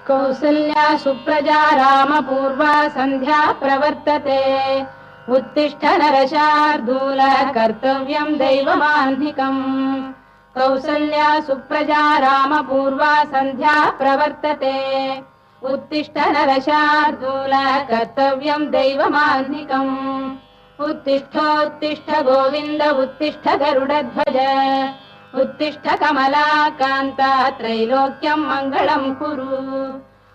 कौसल्या सुप्रजा रामपूर्वा सन्ध्या प्रवर्तते उत्तिष्ठ नरशार्दूल कर्तव्यं दैवमाह्निकम् कौसल्या सुप्रजा रामपूर्वा सन्ध्या प्रवर्तते उत्तिष्ठ नरशार्दूल कर्तव्यं दैवमाह्निकम् उत्तिष्ठोत्तिष्ठ गोविन्द उत्तिष्ठ गरुडध्वज उत्तिष्ठ कमलाकान्ता त्रैलोक्यं मङ्गलं कुरु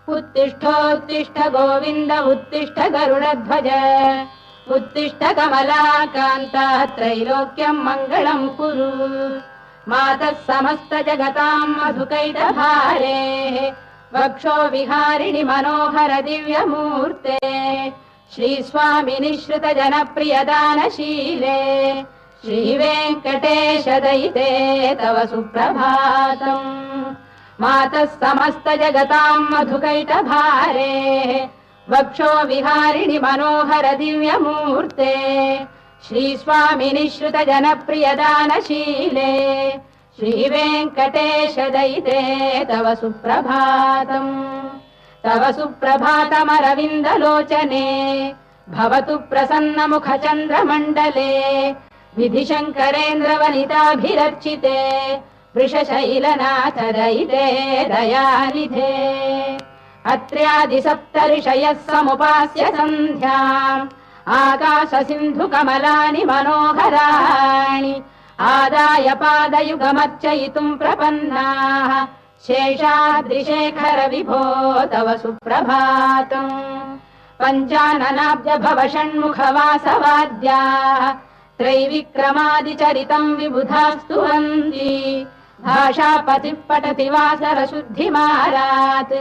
उत्तिष्ठोत्तिष्ठ गोविन्द उत्तिष्ठ गरुडध्वज उत्तिष्ठ कमलाकान्ता त्रैलोक्यं मङ्गलं कुरु मातः समस्त जगतां मधुकैटभारे वक्षो विहारिणि मनोहर दिव्यमूर्ते श्रीस्वामिनि श्रुत जनप्रियदानशीले श्रीवेङ्कटेश दयिते तव सुप्रभातम् मातः समस्त जगतां मधुकैटभारे वक्षो विहारिणि मनोहर दिव्यमूर्ते श्रीस्वामिनि श्रुत जनप्रियदानशीले श्रीवेङ्कटेश दयिते तव सुप्रभातम् तव सुप्रभातमरविन्दलोचने भवतु प्रसन्नमुखचन्द्रमण्डले विधिशङ्करेन्द्रवनिताभिरर्चिते वृषशैलनाथ दयिते दयानिधे अत्र्यादिसप्तऋषयः समुपास्य सन्ध्याम् आकाशसिन्धुकमलानि मनोहराणि आदाय पादयुगमर्चयितुम् प्रपन्नाः शेषाद्रिशेखर विभो तव सुप्रभातम् पञ्चाननाब्ज भव षण्मुखवासवाद्याः त्रैविक्रमादिचरितम् विबुधास्तु वन्दी भाषापतिः पठति वासरशुद्धिमारात्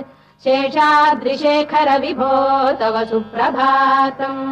शेषाद्रिशेखर विभो तव सुप्रभातम्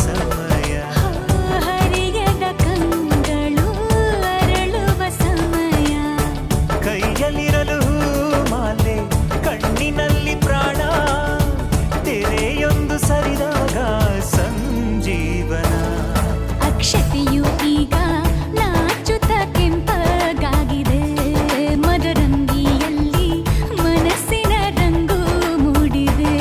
ಸಮಯ, ಹರಿಯದ ಕಂಗಳು ಅರಳುವ ಸಮಯ, ಕೈಯಲ್ಲಿರಲು ಮಾಲೆ ಕಣ್ಣಿನಲ್ಲಿ ಪ್ರಾಣ, ತೆರೆಯೊಂದು ಸರಿದಾಗ ಸಂಜೀವನ. ಅಕ್ಷತೆಯು ಈಗ ನಾಚುತ್ತ ಕೆಂಪಗಾಗಿದೆ, ಮದರಂಗಿಯಲ್ಲಿ ಮನಸ್ಸಿನ ರಂಗು ಮೂಡಿದೆ.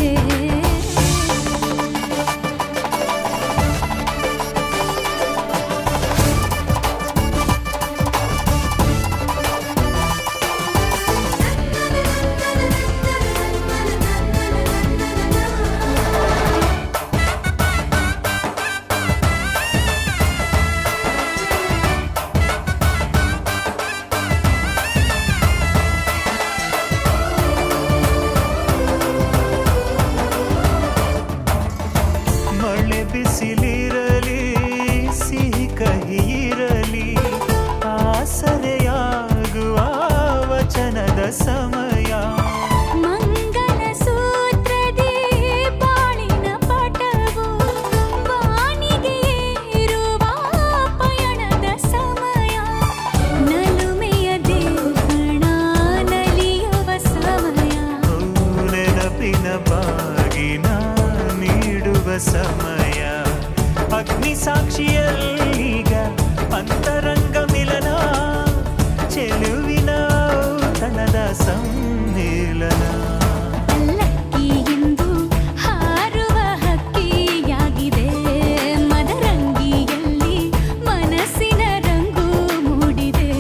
ಮಳೆ ಬಿಸಿಲಿರಲಿ ಸಿಹಿ ಕಹಿ ಇರಲಿ, ಆಸರೆಯಾಗುವ ವಚನದ ಸಮಯ, ಮಂಗಲ ಸೂತ್ರದಿ ಬಾಳಿನ ಪಟವು ಬಾನಿಗೆ ಏರುವ ಪಯಣದ ಸಮಯ, ನಲುಮೆಯ ದೇವಣ ನಲಿಯುವ ಸಮಯ, ನೆನಪಿನ ಬಾಗಿನ ನೀಡುವ ಸಮಯ, ಅಗ್ನಿ ಸಾಕ್ಷಿಯಲ್ಲೀಗ ಅಂತರಂಗ ಮಿಲನ, ಚೆಲುವಿನ ತನದ ಸಮ್ಮಿಲನ. ಪಲ್ಲಕ್ಕಿ ಎಂದು ಹಾರುವ ಹಕ್ಕಿಯಾಗಿದೆ, ಮದರಂಗಿಯಲ್ಲಿ ಮನಸ್ಸಿನ ರಂಗು ಮೂಡಿದೆ.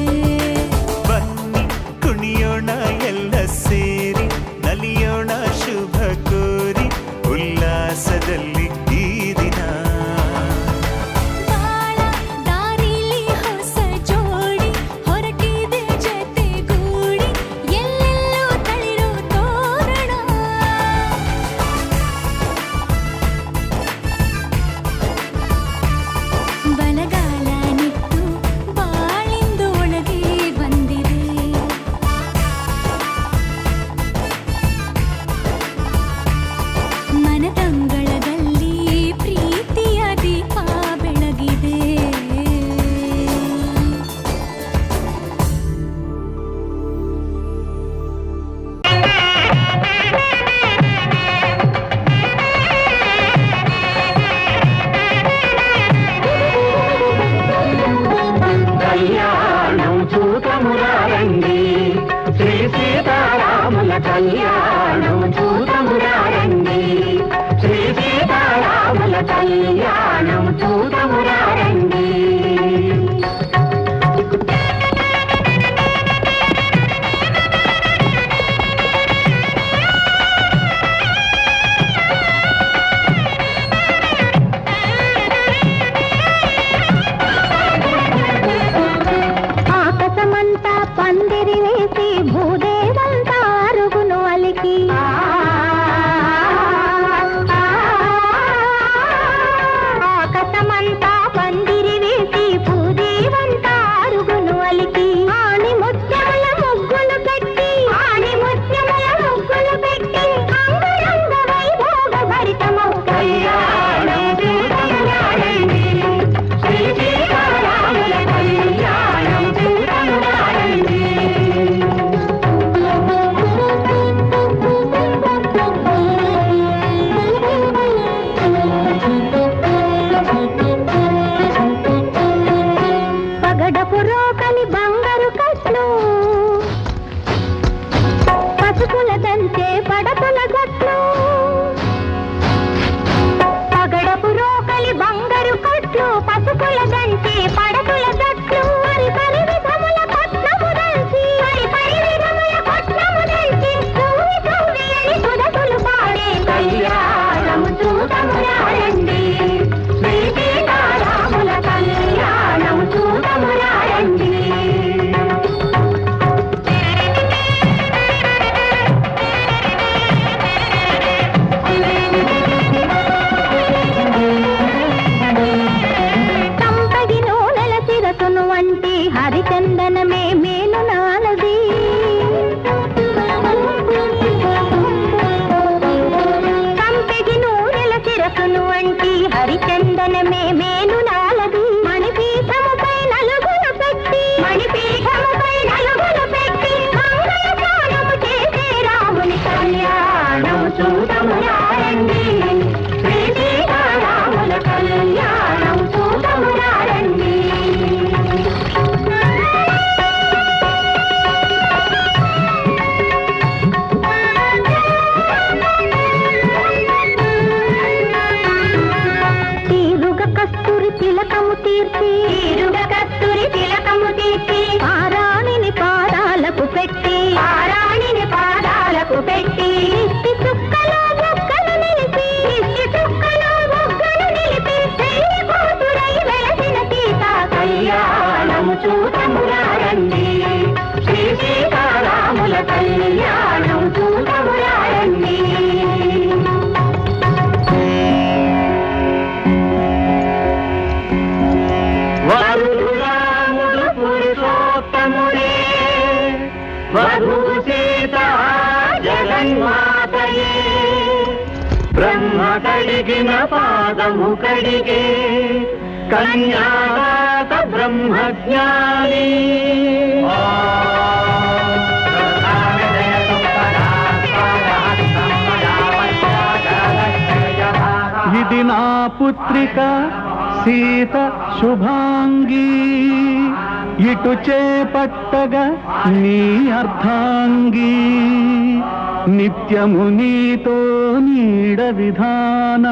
ಬನ್ನಿ ಕುಣಿಯೋಣ ಎಲ್ಲ ಸೇರಿ, ನಲಿಯೋಣ ಶುಭ ಕೋರಿ, ಉಲ್ಲಾಸದಲ್ಲಿ ಈ ದಿನ. ಬಾಳ ದಾರಿಲಿ ಹೊಸ ಜೋಡಿ ಹೊರಟಿದೆ ಜತೆಗೂಡಿ, ಎಲ್ಲೆಲ್ಲೂ ತಳಿರು ತೋರಣ. ಬಲಗಾಲ ನಿಟ್ಟು ಬಾಳಿಂದು ಒಳಗೆ ಬಂದಿದೆ, ಮನದಂಗಳದಲ್ಲಿ ಪ್ರೀತಿಯ ದೀಪ ಬೆಳಗಿದೆ. కళ్యాణం చూతమురారండి, శ్రీ సీతారాముల కళ్యాణం చూతమురారండి, శ్రీ సీతారాముల కళ్యాణం చూతమురారండి. ఆకాశమంతా పందిరి వేసి భూదేవంతా అరుగును అలికి, విజయమే మేలు నాలది మణిపీఠముపై నలుగులు పెట్టి మంగళగానము చేసే రాముని కళ్యాణం చూడము రండి శ్రీ సీతారాముల కళ్యాణం చూడము రండి. కస్తూరి తిలకము తీర్చి పారాణిని పాదాలకు పెట్టి ఇష్టి చుక్కలో బొగ్గలు నిలిపి పెళ్లి కూతురై వెలసిన సీత కళ్యాణము చూడము రండి శ్రీ సీతారాముల కళ్యాణం చూడము రండి. వధువు సీత జగన్మాతయే బ్రహ్మ కడిగిన పాదము కడిగే కన్యాదాత బ్రహ్మజ్ఞాని. ఇది నా పుత్రిక సీత శుభాంగి ఇటు చేపట్టగా నీ అర్థాంగి నిత్యము నీతో నీడ విధాన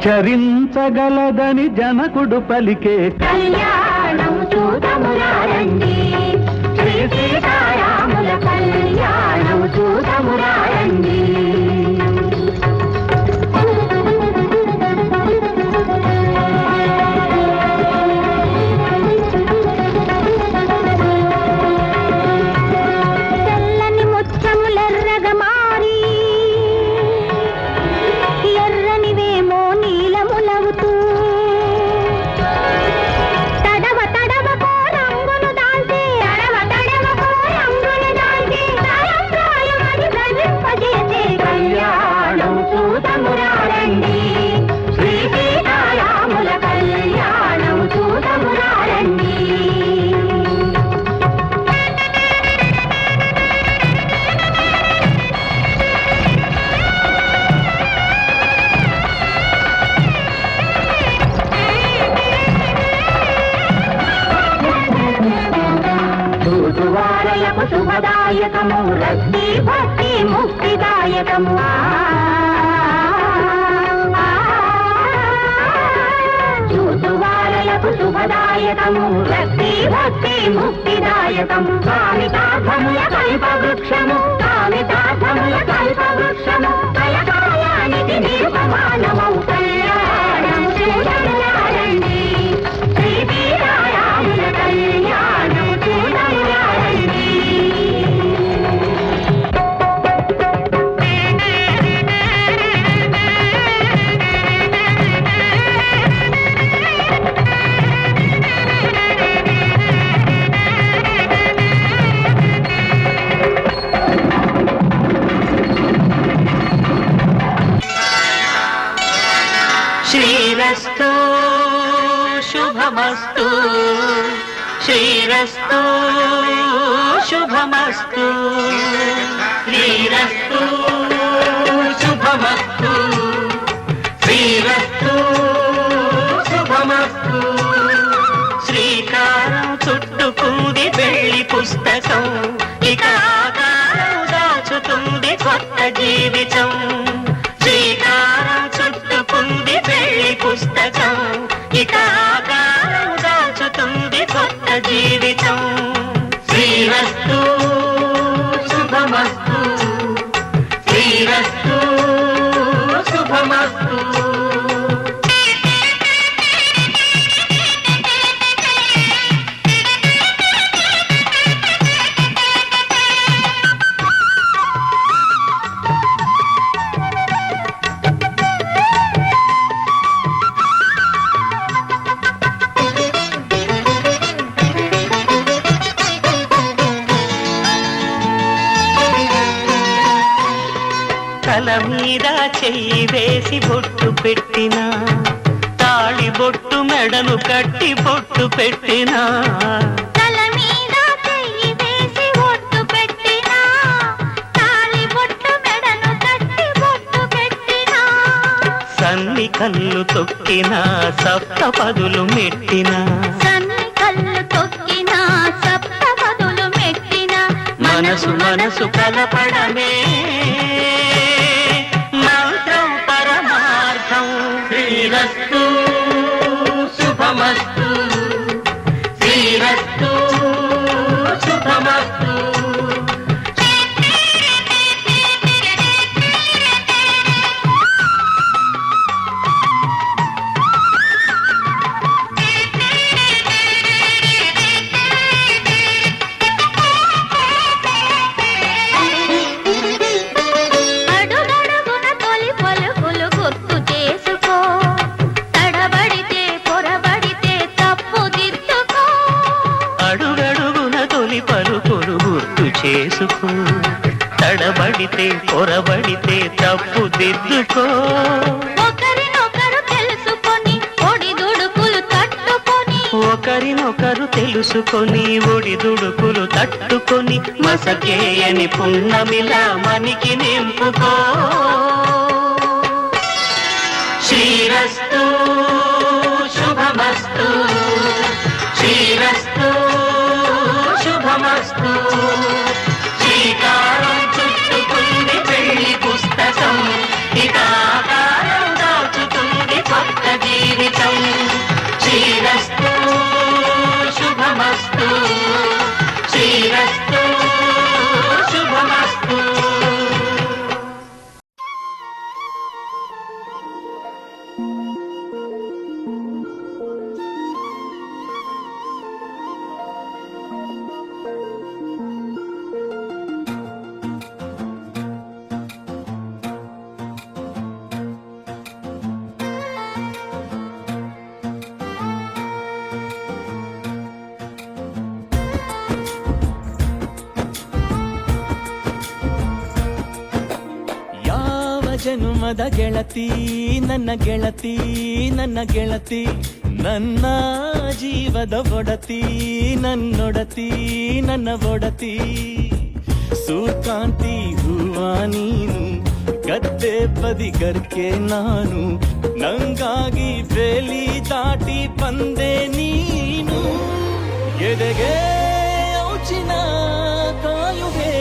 చరించగలదని జనకుడు పలికే కళ్యాణం చూడము రండి శ్రీ సీతారాముల కళ్యాణం చూడము రండి. శుభదాయకము రక్తి భక్తి ముక్తిదాయకము చూతువారలకు శుభదాయకము రక్తి భక్తి ముక్తిదాయకము కామితార్థముల కల్పవృక్షము కలకాలానికి నిరుపమానమౌ కళ్యాణం చూడండి శ్రీ సీతారాముల కళ్యాణం చూడండి. శ్రీరస్తు శుభమస్తు శ్రీరస్తు శుభమస్తు శ్రీరస్తు శుభమస్తు శ్రీరస్తు శుభమస్తు. శ్రీకారం చుట్టుకుంది పెళ్లి పుస్తకం ఇక ఆకారం దాచుతుంది కొత్త జీవితం. శ్రీకారం చుట్టుకుంది పెళ్లి పుస్తకం ఇక ఆకారం దాచుతుంది కొత్త జీవితం. శ్రీరస్తు శుభమస్తు శ్రీరస్తు శుభమస్తు. తల మీద చెయ్యి వేసి బొట్టు పెట్టిన తాళి బొట్టు మెడను కట్టి బొట్టు పెట్టినా తల మీద చెయ్యి వేసి ఒట్టు పెట్టినా తాళి బొట్టు మెడను కట్టి బొట్టు పెట్టినా సన్ని కళ్ళు తొక్కినా సప్త పదులు మెట్టినా సన్ని కళ్ళు తొక్కినా సప్త పదులు మెట్టినా మనసు మనసు కలపడమే మంత్రం పరమార్థం శ్రీరస్తు శుభమస్తు శ్రీరస్తు శుభమస్తు అడుగడుగున తొలి పలుకులు గుర్తు చేసుకో తడబడితే పొరబడితే తప్పు దిద్దుకో అడుగడుగున తొలి పలుకులు గుర్తు చేసుకో తడబడితే పొరబడితే తప్పు దిద్దుకో ఒకరినొకరు తెలుసుకొని ఒడిదుడుకులు తట్టుకొని ఒకరినొకరు తెలుసుకొని ఒడిదుడుకులు తట్టుకొని మసకేయని పున్నమిలా మనికి నింపుకో శ్రీరస్తు శుభమస్తు శ్రీరస్తు శుభమస్తు శ్రీకారం చుట్టుకుంది పెళ్లి పుస్తకం ఇక ఆకారం దాచుతుంది కొత్త జీవితం శ్రీరస్తు శుభమస్తు శ్రీరస్తు శుభమస్తు ಯಾವ ಜನುಮದ ಗೆಳತಿ ನನ್ನ ಗೆಳತಿ ನನ್ನ ಗೆಳತಿ ನನ್ನ ಜೀವದ ಒಡತಿ ನನ್ನೊಡತಿ ನನ್ನ ಒಡತಿ ಸೂರ್ಕಾಂತಿ ಹೂವ ನೀನು ಗದ್ದೆ ಬದಿಗರ್ಕೆ ನಾನು ನಂಗಾಗಿ ಬೇಲಿ ದಾಟಿ ಬಂದೆ ನೀನು ಎದೆಗೆ ಔಚಿನ ಕಾಯುವೆ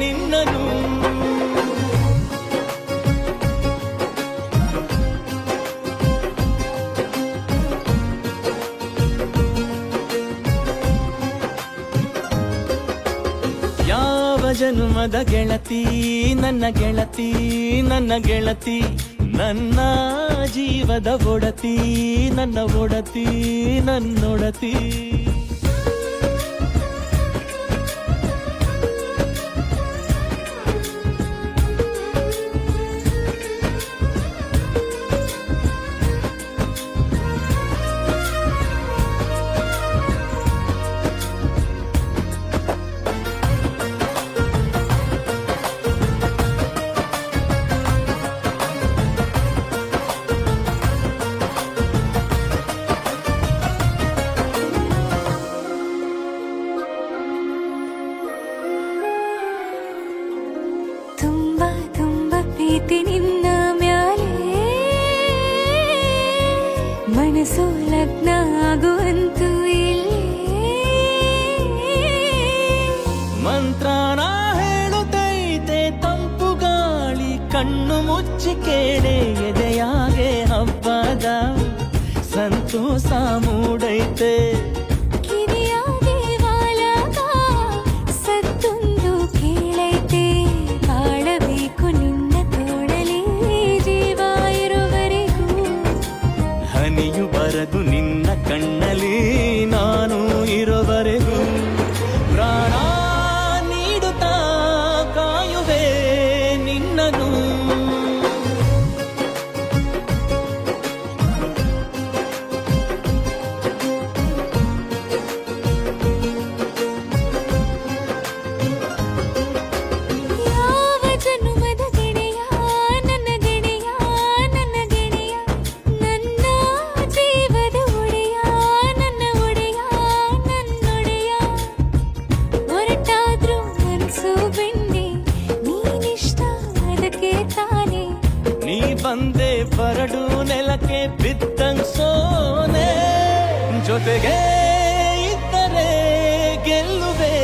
ನಿನ್ನನು ಯಾವ ಜನುಮದ ಗೆಳತಿ ನನ್ನ ಗೆಳತಿ ನನ್ನ ಗೆಳತಿ ನನ್ನ ಜೀವದ ಒಡತಿ ನನ್ನ ಒಡತಿ ನನ್ನೊಡತಿ ತುಂಬಾ ತುಂಬಾ ಪ್ರೀತಿ ನಿನ್ನ ಮ್ಯಾಲೆ ಮನಸ್ಸು ಲಗ್ನ ಆಗುವಂತೂ ಇಲ್ಲೇ ಮಂತ್ರನ ಹೇಳುತ್ತೈತೆ ತಂಪು ಗಾಳಿ ಕಣ್ಣು ಮುಚ್ಚಿ ಕೇಳೆ ಎದೆಯಾಗೆ ಹಬ್ಬದ ಸಂತೋಷ ಮೂಡೈತೆ ಕಿರಿಯ ದೇವಾಲಯ ಸತ್ತೊಂದು ಕೇಳೈತೆ ಬಾಳಬೇಕು ನಿನ್ನ ತೋಳಲಿ ಜೀವ ಇರುವರೆಗೂ ಹನಿಯು ಬರದು ನಿನ್ನ ಕಣ್ಣಲ್ಲಿ ನಾನು ಇರುವರೆಗೂ ಪ್ರಾಣ ನೀಡುತ್ತಾ ಕಾಯುವೆ ನಿನ್ನನು ಜೊತೆಗೆ ಇದ್ದರೆ ಗೆಲ್ಲುವೆ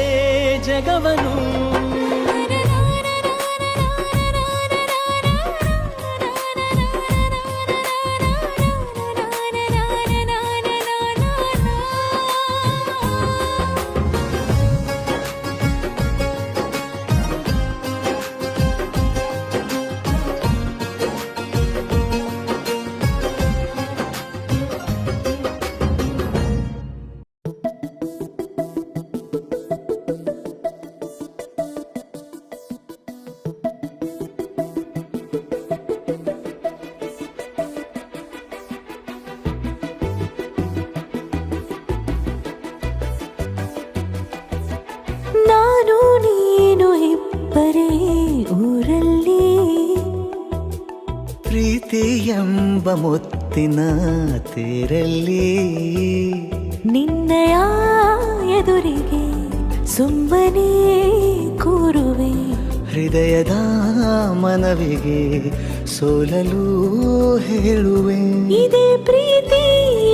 ಜಗವನು. ನಾನು ನೀನು ಇಬ್ಬರೇ ಊರಲ್ಲಿ, ಪ್ರೀತಿ ಎಂಬ ಮುತ್ತಿನ ತೇರಲ್ಲಿ ನಿನ್ನಯ ಎದುರಿಗೆ ಸುಮ್ಮನೆ ಕೂರುವೆ. ಹೃದಯದ ಮನವಿಗೆ ಸೋಲಲು ಹೇಳುವೆ. ಇದೇ ಪ್ರೀತಿ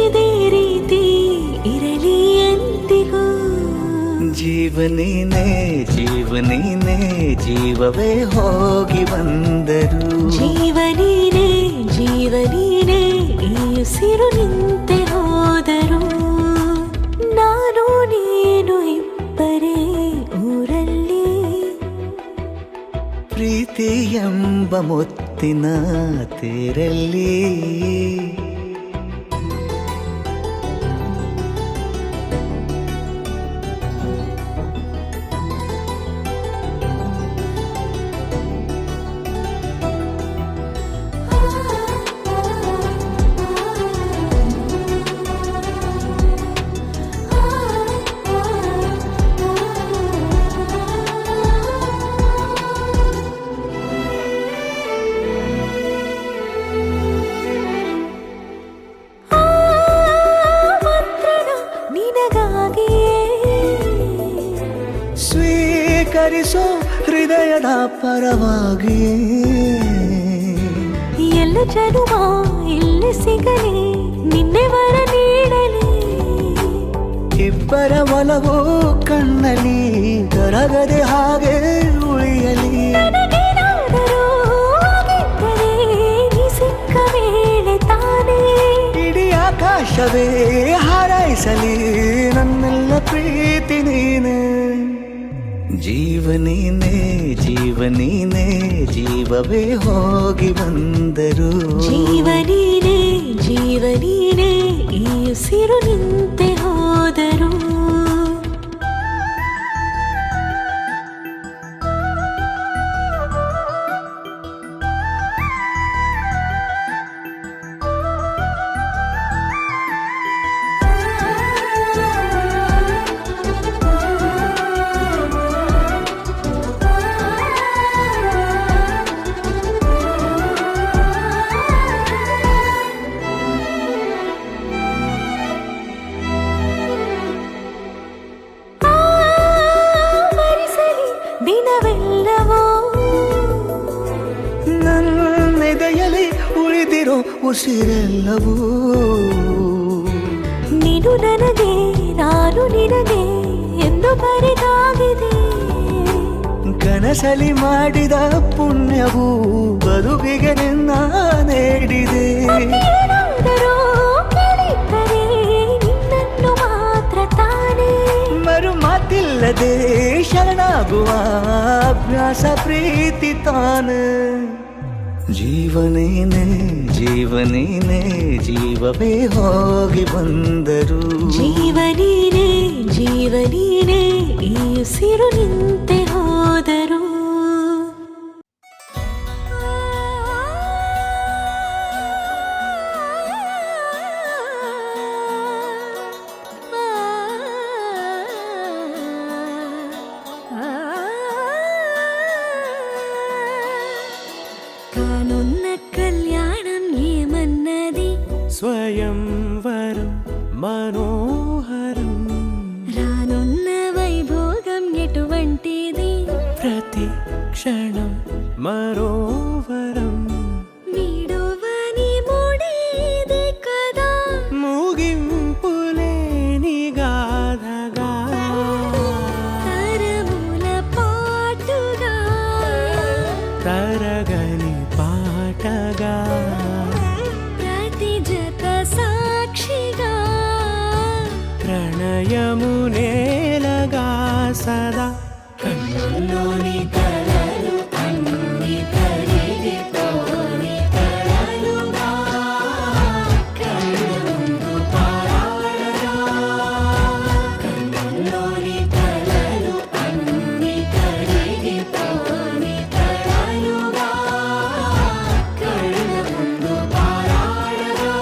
ಇದೇ ರೀತಿ ಇರಲಿ ಎಂದಿಗೂ. ಜೀವನೇನೆ ಜೀವನೇನೆ ಜೀವವೇ ಹೋಗಿ ಬಂದರು. ಜೀವನೀನೇ ಜೀವನೀನೇ ಈ ಉಸಿರು ನಿಂತೆ ಹೋದರು. ನಾನು ನೀನು ಇಬ್ಬರೇ ಊರಲ್ಲಿ, ಪ್ರೀತಿ ಎಂಬ ಮುತ್ತಿನ ತೇರಲ್ಲಿ ಸ್ವೀಕರಿಸೋ ಹೃದಯದ ಪರವಾಗಿ. ಎಲ್ಲ ಜನುಮ ಇಲ್ಲಿ ಸಿಗಲಿ, ನಿನ್ನೆ ವರ ನೀಡಲಿ. ಇಬ್ಬರ ಒಲವು ಕಣ್ಣಲ್ಲಿ ಕರಗದೆ ಹಾಗೆ ಉಳಿಯಲಿ. ನನಗೇನಾದರೂ ಆಗಿದ್ದರೆ ನೀ ಸಿಕ್ಕ ವೇಳೆ ತಾನೇ ಇಡೀ ಆಕಾಶವೇ ಹಾರೈಸಲಿ ನನ್ನೆಲ್ಲ ಪ್ರೀತಿ ನೀನೆ. ಜೀವನೀನೇ ಜೀವನೀನೇ ಜೀವವೇ ಹೋಗಿ ಬಂದರು. ಜೀವನೀನೇ ಜೀವನೀನೇ ಈ ಉಸಿರು ನಿಂತೆ ಹೋದರು. ದಿನವೆಲ್ಲವೋ ನನ್ನೆದೆಯಲ್ಲಿ ಉಳಿದಿರೋ ಉಸಿರೆಲ್ಲವೂ ನೀನು ನನಗೆ ನಾನು ನಿನಗೆ ಎಂದು ಬರೆದಾಗಿದೆ. ಕನಸಲಿ ಮಾಡಿದ ಪುಣ್ಯವು ಬದುಕಿಗೆ ನಿನ್ನ ನೀಡಿದೆ. ಏನಾದರೂ ಕೇಳಿದ್ದರೆ ನಿನ್ನನ್ನು ಮಾತ್ರ ತಾನೇ. ಮರು ಮಾತಿಲ್ಲದೆ ಶರಣಾಗುವ ಅಭ್ಯಾಸ ಪ್ರೀತಿ ತಾನೆ. ಜೀವನೇನೆ ಜೀವನೇನೆ ಜೀವವೇ ಹೋಗಿ ಬಂದರು. ಜೀವನೀನೇ ಜೀವನೀನೇ ಈ ಉಸಿರು ನಿಂತೆ ಹೋದರು. కానున్న కళ్యాణం ఏమన్నది, స్వయంవరం మనోహరం. రానున్న వైభోగం ఎటువంటిది, ప్రతి క్షణం మరోవరం. వీడువని ముడిది కదా, ముగింపులే హృదయము నేలగా సదా కన్నుల్లోని కలలు అన్ని కరిగిపోని కలలుగా కళ్ళ ముందు పారాడగా కన్నుల్లోని కలలు అన్ని కరిగిపోని కలలుగా కళ్ళ ముందు పారాడగా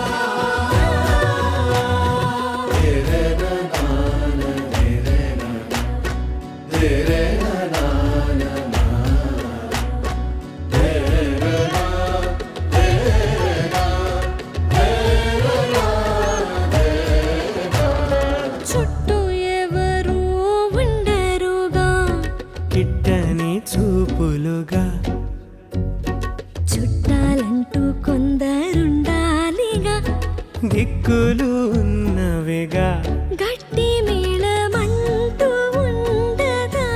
చుట్టూ ఎవరు ఉండరుగా కిట్టని చూపులుగా చుట్టాలంటూ కొందరుండాలిగా దిక్కులు ఉన్నవిగా గట్టి మేళమంటూ ఉండదా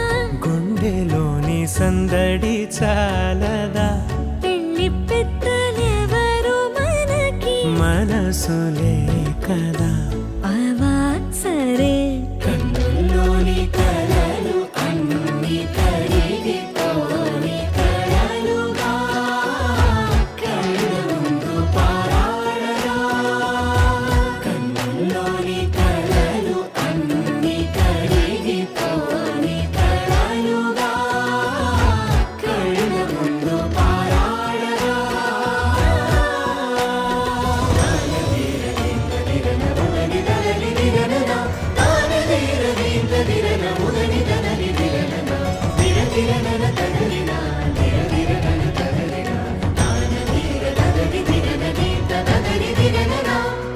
గుండెలోని సందడి చాలదా పెళ్లి పెద్దలెవరు మనకి మనసులే కదా అవా సరే కన్నుల్లోని కలలు అన్ని కరిగిపోని కలలుగా కళ్ళ ముందు పారాడగా కన్నుల్లోని కలలు అన్ని కరిగిపోని కలలుగా కళ్ళ ముందు పారాడగా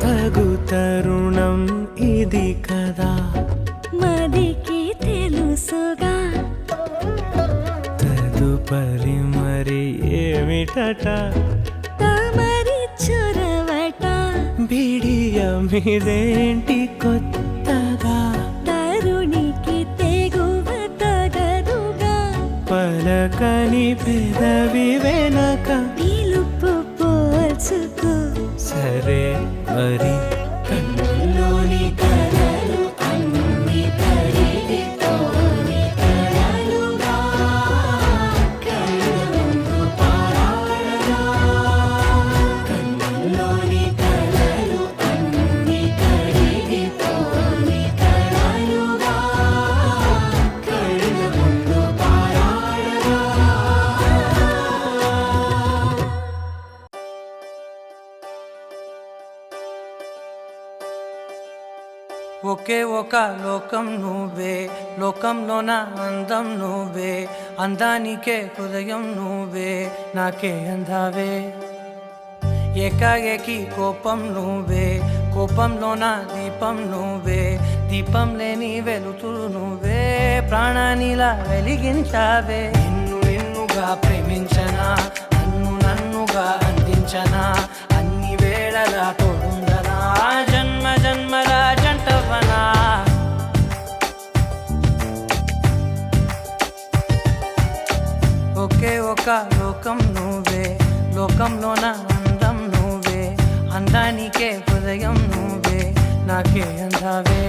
తగు తరుణం ఇది కదా మదికి తెలుసుగా తదుపరి మరి ఏమిటట తమరి చొరవట బిడియమిదేంటి కొత్తగా తరుణికి తెగువ తగదుగా పలకని పెదవి వెనక పిలుపు పోల్చుకో సరే మరి కన్నుల్లోని కలలు అన్ని కరిగిపోని కలలుగా కళ్ళ ముందు పారాడగా కన్నుల్లోని కలలు అన్ని కరిగిపోని కలలుగా కళ్ళ ముందు పారాడగా ఒకే ఒక లోకం నువ్వే లోకంలోన అందం నువ్వే అందానికే హృదయం నువ్వే నాకే అందావే ఏకాఏకి కోపం నువ్వే కోపంలోన దీపం నువ్వే దీపం లేని వెలుతురు నువ్వే ప్రాణానిలా వెలిగించావే నిన్నుగా ప్రేమించనా నన్నుగా అందించనా అన్ని వేళలా తోడుందనా జన్మ జన్మల జంటవనా ఒకే ఒక లోకం నువ్వే లోకంలోన అందం నువ్వే అందానికే హృదయం నువ్వే నాకే అందావే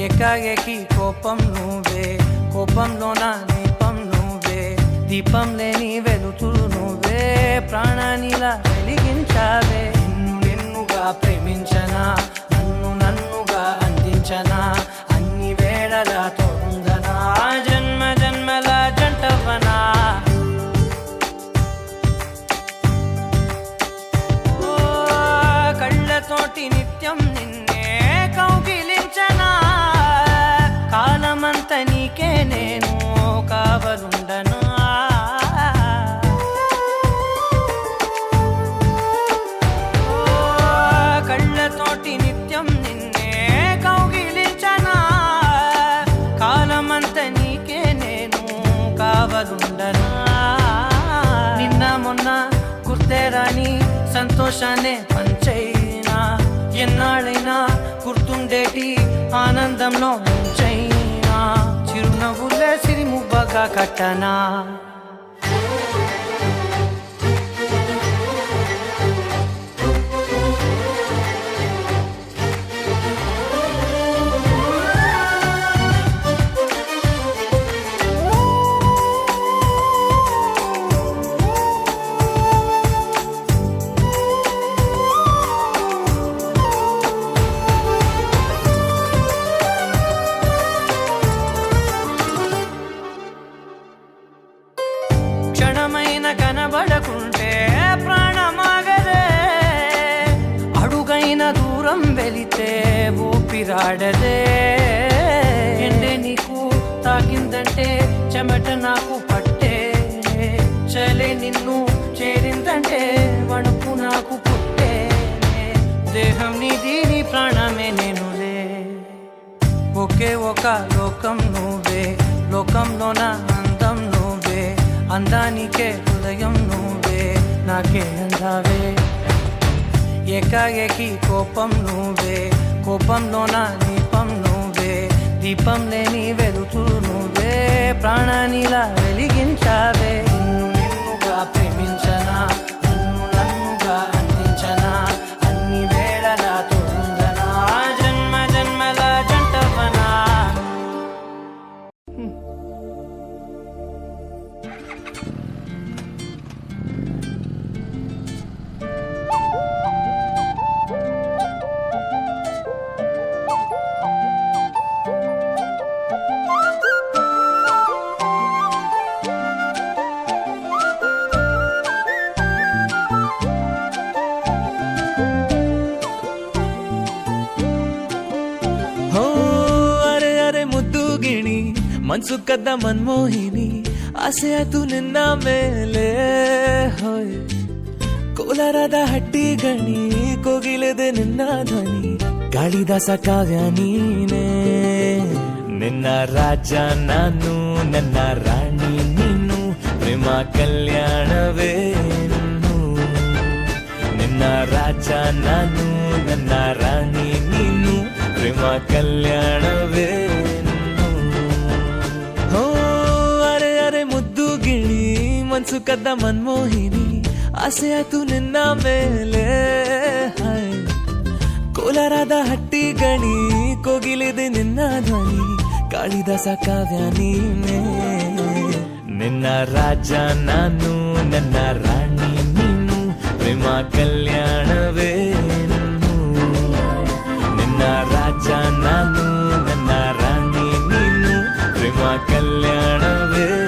ఏకాఏకి కోపం నువ్వే కోపంలోన దీపం నువ్వే దీపం లేని వెలుతురు నువ్వే ప్రాణానిలా వెలిగించావే నిన్నుగా ప్రేమించనా నన్నుగా అందించనా అన్ని వేళలా తోడుందనా జన్మ జన్మల జంటవనా ఓ కళ్ళతోటి నిత్యం నిన్నే కౌగిలించనా కాలమంత నీకే నేను కావలుండనా కళ్ళతోటి నిత్యం నిన్నే కౌగిలించనా కాలమంత నీకే నేను కావలుండనా నిన్న మొన్న గుర్తే రాని సంతోషాన్ని పంచైనా ఎన్నాళ్ళైనా గుర్తుండేటి ఆనందంలో ముంచైనా చిరునవ్వులే సిరిమువ్వగా కట్టనా దూరం వెళితే ఊపిరాడదే ఎండే నీకు తాకిందంటే చెమట నాకు పట్టే చలే నిన్ను చేరిందంటే వణుకు నాకు పుట్టే దేహం నీది నీ ప్రాణమే నేనులే ఒకే ఒక లోకం నువ్వే లోకంలోన అందం నువ్వే అందానికే హృదయం నువ్వే నాకే అందావే ఏకాఏకి కోపం నువ్వే కోపంలోన దీపం నువ్వే దీపం లేని వెలుతూ నువ్వే ప్రాణానిలా వెలిగించావే నిన్నుగా ప్రేమించనా నన్ను నన్నుగా అందించనా అన్ని వేళలా తోందనా జన్మ జన్మల జంటవనా ಹೋ ಅರೆ ಅರೆ ಮುದ್ದು ಗಿಣಿ ಮನ್ಸು ಕದ್ದ ಮನ್ಮೋಹಿನಿ ಆಸೆ ಆತು ನಿನ್ನ ಮೇಲೆ ಹೋಯ್ ಕೋಲಾರದ ಹಟ್ಟಿ ಗಣಿ ಕೋಗಿಲೆದೆ ನಿನ್ನ ಧ್ವನಿ ಕಾಳಿದಾಸ ಕಾವ್ಯ ನೀನೇ ನಿನ್ನ ರಾಜ ನಾನು ನನ್ನ ರಾಣಿ ನೀನು ಪ್ರೇಮ ಕಲ್ಯಾಣವೇನು ನಿನ್ನ ರಾಜ ನಾನು ನನ್ನ ರಾಣಿ ನೀನು ಪ್ರೇಮ ಕಲ್ಯಾಣವೇನು ಹೋ ಅರೆ ಅರೆ ಮುದ್ದು ಗಿಣಿ ಮನ್ಸು ಕದ್ದ ಮನ್ಮೋಹಿನಿ ಆಸೆ ಆತು ನಿನ್ನ ಮೇಲೆ ಹಾಯ್ ಕೋಲಾರದ ಹಟ್ಟಿ ಗಣಿ ಕೋಗಿಲಿದೆ ನಿನ್ನ ಧ್ವನಿ ಕಾಳಿದಾಸ ಕಾವ್ಯ ನೀನೇ ನಿನ್ನ ರಾಜ ನಾನು ನನ್ನ ರಾಣಿ ನೀನು ಪ್ರೇಮ ಕಲ್ಯಾಣವೇನು ನಿನ್ನ ರಾಜ ನಾನು ನನ್ನ ರಾಣಿ ನೀನು ಪ್ರೇಮ ಕಲ್ಯಾಣವೇನು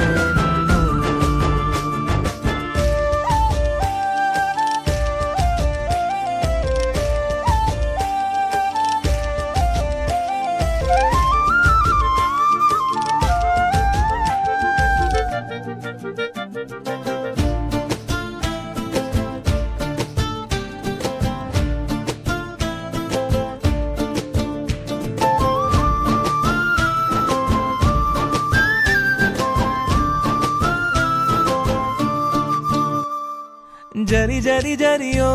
ಜರಿ ಜರಿ ಜರಿಯೋ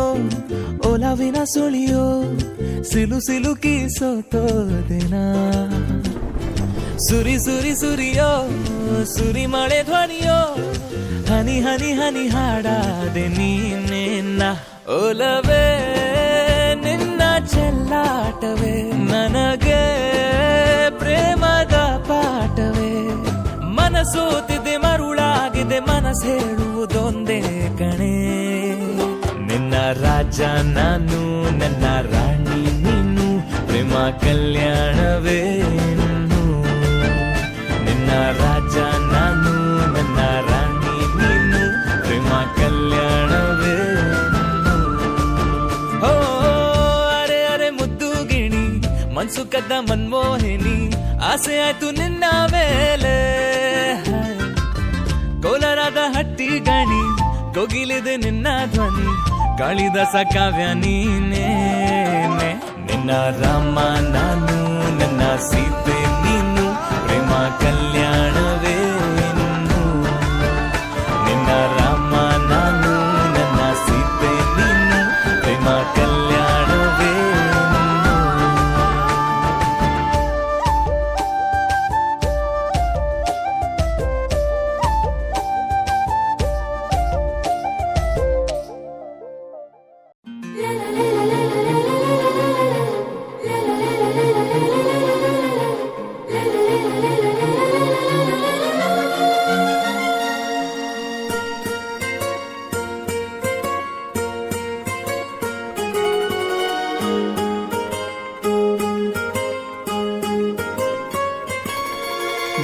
ಓಲಾವಿನ ಸುಳಿಯೋ ಸಿಲು ಸಿಲುಕಿ ಸೋತೋದೆನ ಸುರಿ ಸುರಿ ಸುರಿಯೋ ಸುರಿ ಮಳೆ ಧ್ವನಿಯೋ ಹನಿ ಹನಿ ಹನಿ ಹಾಡಾದೆ ನೀನೆನ್ನ ಓಲವೇ ನಿನ್ನ ಚೆಲ್ಲಾಟವೇ ನನಗೆ ಪ್ರೇಮದ ಪಾಠವೇ ಮನಸೋತಿದೆ ಮರುಳಾಗಿದೆ ಮನಸ್ಸು ಹೇಳುವುದೊಂದೇ ಕಣೆ ನಿನ್ನ ರಾಜ ನಾನು ನನ್ನ ರಾಣಿ ನೀನು ಪ್ರೇಮ ಕಲ್ಯಾಣವೇನು ನಿನ್ನ ರಾಜ ನಾನು ನನ್ನ ರಾಣಿ ನೀನು ಪ್ರೇಮ ಕಲ್ಯಾಣವೇನು ಹೋ ಅರೆ ಅರೆ ಮುದ್ದು ಗಿಣಿ ಮನ್ಸು ಕದ್ದ ಮನ್ಮೋಹಿನಿ ಆಸೆ ಆಯ್ತು ನಿನ್ನ ಮೇಲೆ ಕೋಲಾರದ ಹಟ್ಟಿ ಗಣಿ ಕೋಗಿಲಿದೆ ನಿನ್ನ ಧ್ವನಿ ಕಾಳಿದಾಸ ಕಾವ್ಯ ನೀನೇ ನಿನ್ನ ರಾಮ ನಾನು ನನ್ನ ಸೀತೆ ನೀನು ಪ್ರೇಮ ಕಲ್ಯಾಣವೇನು ನಿನ್ನ ರಾಮ ನಾನು ನನ್ನ ಸೀತೆ ನೀನು ಪ್ರೇಮ ಕಲ್ಯಾಣವೇನು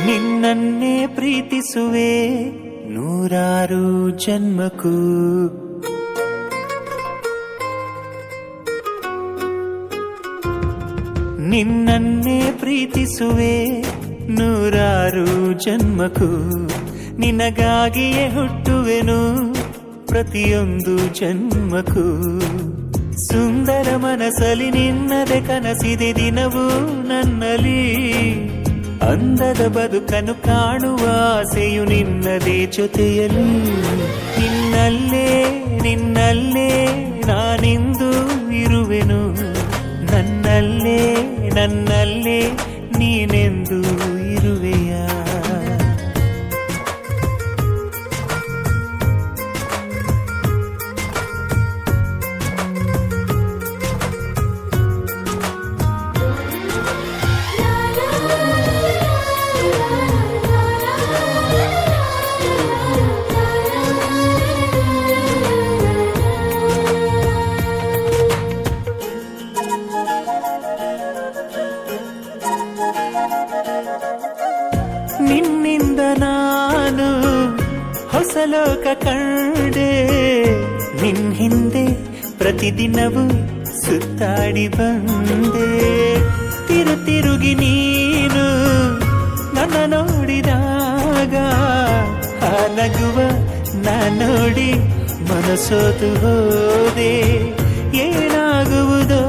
ನಿನ್ನನ್ನೇ ಪ್ರೀತಿಸುವೆ ನೂರಾರು ಜನ್ಮಕ್ಕೂ ನಿನ್ನನ್ನೇ ಪ್ರೀತಿಸುವೆ ನೂರಾರು ಜನ್ಮಕ್ಕೂ, ನಿನಗಾಗಿಯೇ ಹುಟ್ಟುವೆನು ಪ್ರತಿಯೊಂದು ಜನ್ಮಕ್ಕೂ. ಸುಂದರ ಮನಸ್ಸಲ್ಲಿ ನಿನ್ನದೆ ಕನಸಿದೆ ದಿನವೂ ನನ್ನಲ್ಲಿ, ಅಂದದ ಬದುಕನ್ನು ಕಾಣುವ ಆಸೆಯು ನಿನ್ನದೇ ಜೊತೆಯಲ್ಲಿ. ನಿನ್ನಲ್ಲೇ ನಿನ್ನಲ್ಲೇ ನಾನಿಂದು ಇರುವೆನು, ನನ್ನಲ್ಲೇ ನನ್ನಲ್ಲೇ ನೀನೆಂದು ಇರುವೆಯಾ. ನಿನ್ನಿಂದ ನಾನು ಹೊಸ ಲೋಕ ಕಂಡೆ, ನಿನ್ ಹಿಂದೆ ಪ್ರತಿದಿನವೂ ಸುತ್ತಾಡಿ ಬಂದೆ. ತಿರುಗಿ ನೀನು ನನ್ನ ನೋಡಿದಾಗ ಆ ನಗುವ ನಾ ನೋಡಿ ಮನಸೋತು ಹೋದೆ. ಏನಾಗುವುದೋ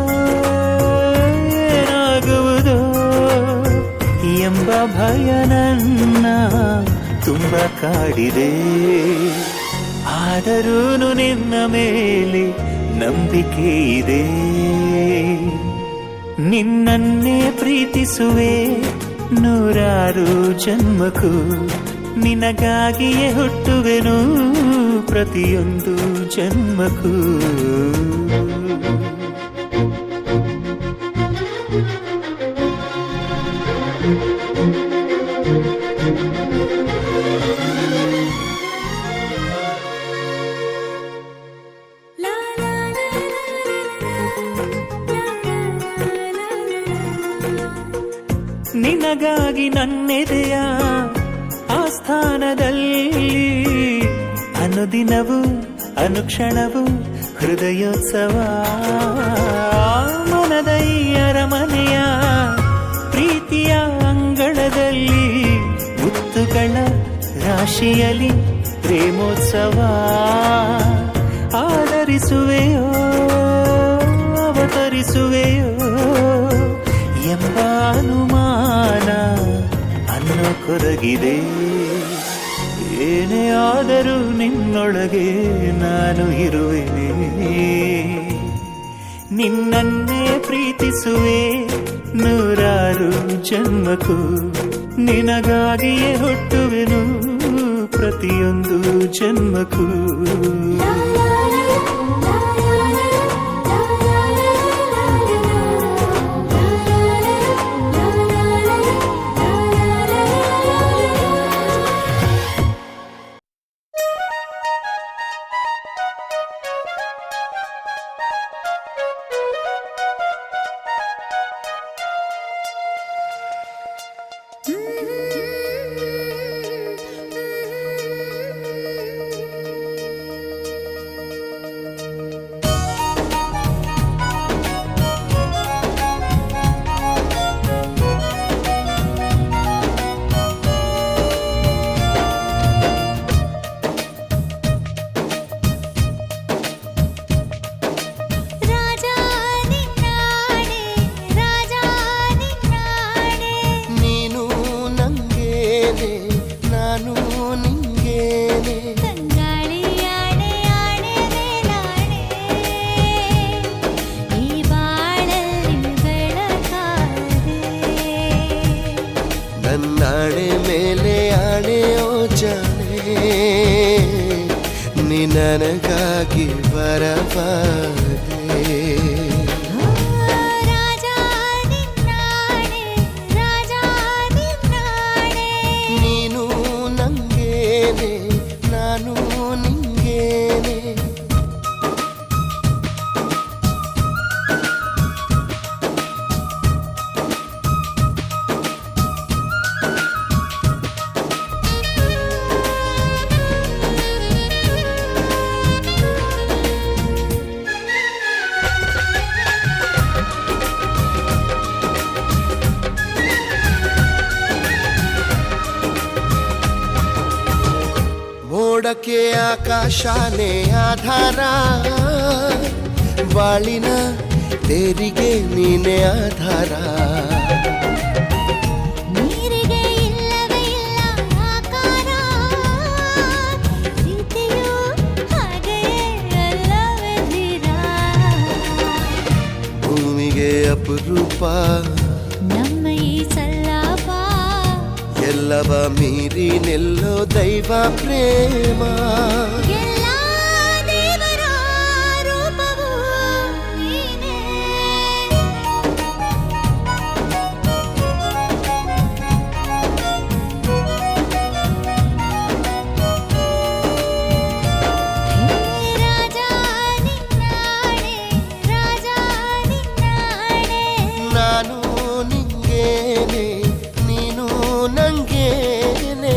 ಏನಾಗುವುದೋ ಎಂಬ ಭಯ ನನ್ನ ತುಂಬ ಕಾಡಿದೆ. ಆದರೂ ನಿನ್ನ ಮೇಲೆ ನಂಬಿಕೆ ಇದೆ. ನಿನ್ನನ್ನೇ ಪ್ರೀತಿಸುವೆ ನೂರಾರು ಜನ್ಮಕ್ಕೂ, ನಿನಗಾಗಿಯೇ ಹುಟ್ಟುವೆನು ಪ್ರತಿಯೊಂದು ಜನ್ಮಕ್ಕೂ. ನಿನಗಾಗಿ ನನ್ನೆದೆಯ ಆಸ್ಥಾನದಲ್ಲಿ ಅನುದಿನವೂ ಅನುಕ್ಷಣವೂ ಹೃದಯೋತ್ಸವ. ಮನದ ಈ ಅರಮನೆಯ ಪ್ರೀತಿಯ ಅಂಗಳದಲ್ಲಿ ಮುತ್ತುಗಳ ರಾಶಿಯಲ್ಲಿ ಪ್ರೇಮೋತ್ಸವ. ಆದರಿಸುವೆಯೋ ಅವತರಿಸುವೆಯೋ ಎಂಬ ಅನುಮಾನ ಅನ್ನೋ ಕೊರಗಿದೆ. ಏನೇ ಆದರೂ ನಿನ್ನೊಳಗೆ ನಾನು ಇರುವೆನೆ. ನಿನ್ನನ್ನೇ ಪ್ರೀತಿಸುವೆ ನೂರಾರು ಜನ್ಮಕ್ಕೂ, ನಿನಗಾಗಿಯೇ ಹುಟ್ಟುವೆನು ಪ್ರತಿಯೊಂದು ಜನ್ಮಕ್ಕೂ. ನನ್ನಾಣೆ ಮೇಲೆ ಆಣೆ ಓ ಜಾಣೆ, ನೀ ನನಗಾಗಿ ಬರಬಾರದೆ. ನೀನು ನಂಗೇನೆ ನಾನು ನಿಂಗೇನೆ. ಮೋಡಕ್ಕೆ ಆಕಾಶನೇ ಆಧಾರ, ಬಾಳಿನ ತೇರಿಗೆ ನೀನೆ ಆಧಾರ. ನೀರಿಗೆ ಇಲ್ಲವೇ ಇಲ್ಲ ಆಕಾರ, ಪ್ರೀತಿಯು ಹಾಗೆಯೇ ಅಲ್ಲವೇ ಧೀರ. ಭೂಮಿಗೆ ಅಪರೂಪ ನಮ್ಮ ಈ ಸಲ್ಲಾಪ, ಎಲ್ಲವ ಮೀರಿ ನಿಲ್ಲೋ ದೈವ ಪ್ರೇಮ. ಎಲ್ಲ ದೇವರ ರೂಪವು ನೀನೇ. ರಾಜ ನಿನ್ನಾಣೆ, ರಾಜ ನಿನ್ನಾಣೆ. ನಾನು ನಿಂಗೇನೆ, ನೀನು ನಂಗೇನೆ.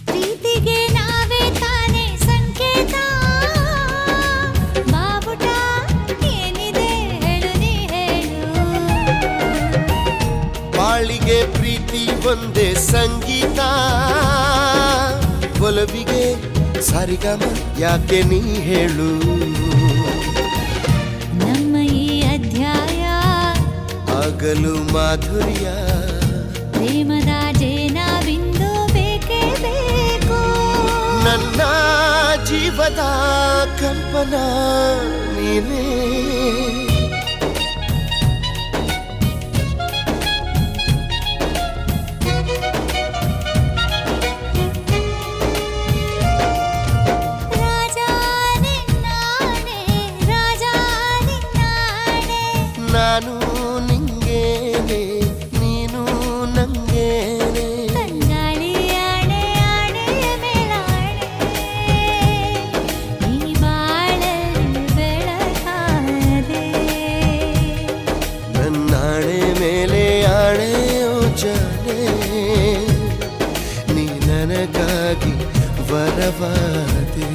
ಪ್ರೀತಿಗೆ ನಾವೇ ತಾನೇ ಸಂಕೇತ, ಬಾವುಟ ಏನಿದೆ ಹೇಳು ನೀ ಹೇಳು. ಬಾಳಿಗೆ ಪ್ರೀತಿ ಒಂದೇ ಸಂಗೀತ, ಒಲವಿಗೆ ಸರಿಗಮ ಯಾಕೆ ನೀ ಹೇಳು. ನಮ್ಮ ಈ ಅಧ್ಯಾಯ ಆಗಲು ಮಾಧುರ್ಯ, ಪ್ರೇಮದ ಜೇನ ಬಿಂದು ಬೇಕೇ ಬೇಕು. ನನ್ನ ಜೀವದ ಕಂಪನ ನೀನೇ. ರಾಜ ನಿನ್ನಾಣೆ, ರಾಜ ನಿನ್ನಾಣೆ. ನಾನು ನಿಂಗೇನೆ, ನೀನು ನಂಗೇನೆ. ತಂಗಾಳಿ ಆಣೆ ಆಣೆಯ ಮೇಲಾಣೆ, ಈ ಬಾಳಲ್ಲಿ ಬೆಳಕಾದೆ. ನನ್ನಾಣೆ ಮೇಲೆ ಆಣೆಯೋ ಜಾನೆ, ನೀ ನನಗಾಗಿ ವರವಾದೆ.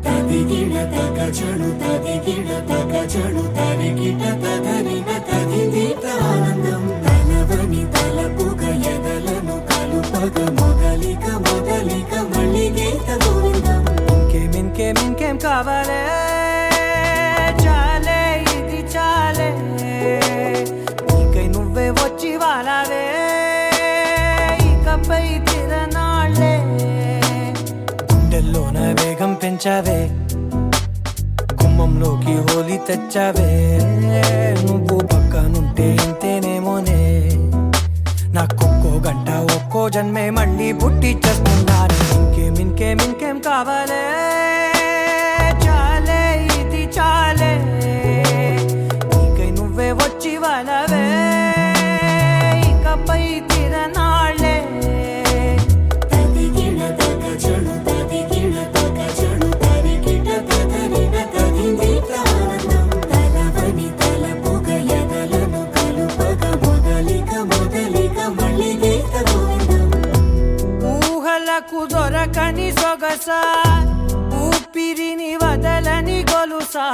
ತದಿಗಿಡ ತಗ ಚಳು ತದಿಗಿಡ ತಗ ಚಳು ತರಿಗಿಟ ತದರಿನ ತದಿದೀತ ಆನಂದಂ ತಲವನಿ ತಲಪುಗ ಎದಲನು ಕಲುಪಗ ಮೊದಲಿಕ ಮೊದಲಿಕ ಮಳ್ಳಿಗೀತ ಗೋವಿಂದಂ. ఇంకేం కావాలే చాలే ఇది చాలే, నీకై నువ్వే వచ్చి వాలావే ఇకపై తిరనాళ్ళే. గుండెల్లోన వేగం పెంచావే, గుమ్మంలోకి హోలీ తెచ్చావే. నువ్వు పక్కనుంటే ఇంతేనేమోనే, నాకొక్కో గంట ఒక్కో జన్మే మళ్ళీ పుట్టి చేస్తున్నాను. ఇంకేం కావాలే చాలే ఇది చాలే, నీకై నువ్వే వచ్చి వాలవే ఇకపై తిరనాళ్ళే. తదిగిడ తగ చಳು తదిగిడ తగ చಳು తరిగిట తదరిన తదిదీత ఆనందం తలవని తలపుగ ఎదలను కలుపగ మొదలిక మొదలిక మళ్ళిగీత గోవిందం. ఊహలకు దొరకని సొగస, ఊపిరిని వదలని గొలుసా,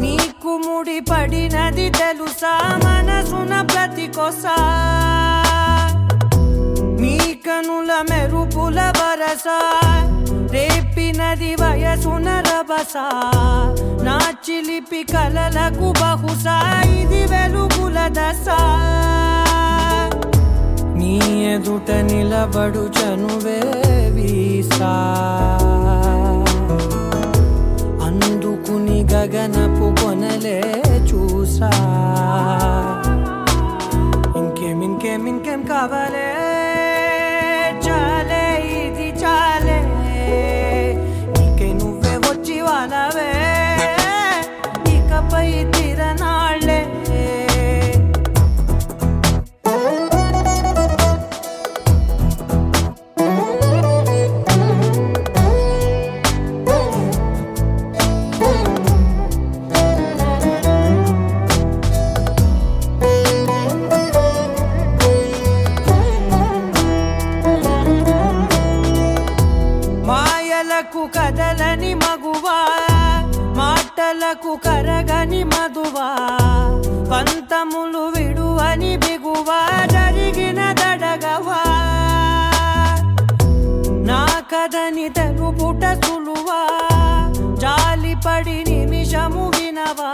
నీకు ముడి పడినది తెలుసా మనసున ప్రతి కొసా. నీ కనుల మెరుపుల వరస, రేపినది వయసున రభస. నా చిలిపి కలలకు బహుశా ఇది వెలుగుల దశ. నీ ఎదుట నిలబడు చనువే వీసా, అందుకుని గగనపు కొనలే చూసా ఇంకేం కావాలే చాలే ఇది చాలే ఇంకే నువ్వే వచ్చి వాళ్ళవే ఇకపై తిరనాళ్ళే మాయలకు కదలని మగువా మాటలకు కరగని మధువా పంతములు విడువని బిగువా జరిగిన దడగవా నా కదని తెలుపుట సులువా జాలిపడి నిమిషము వినవా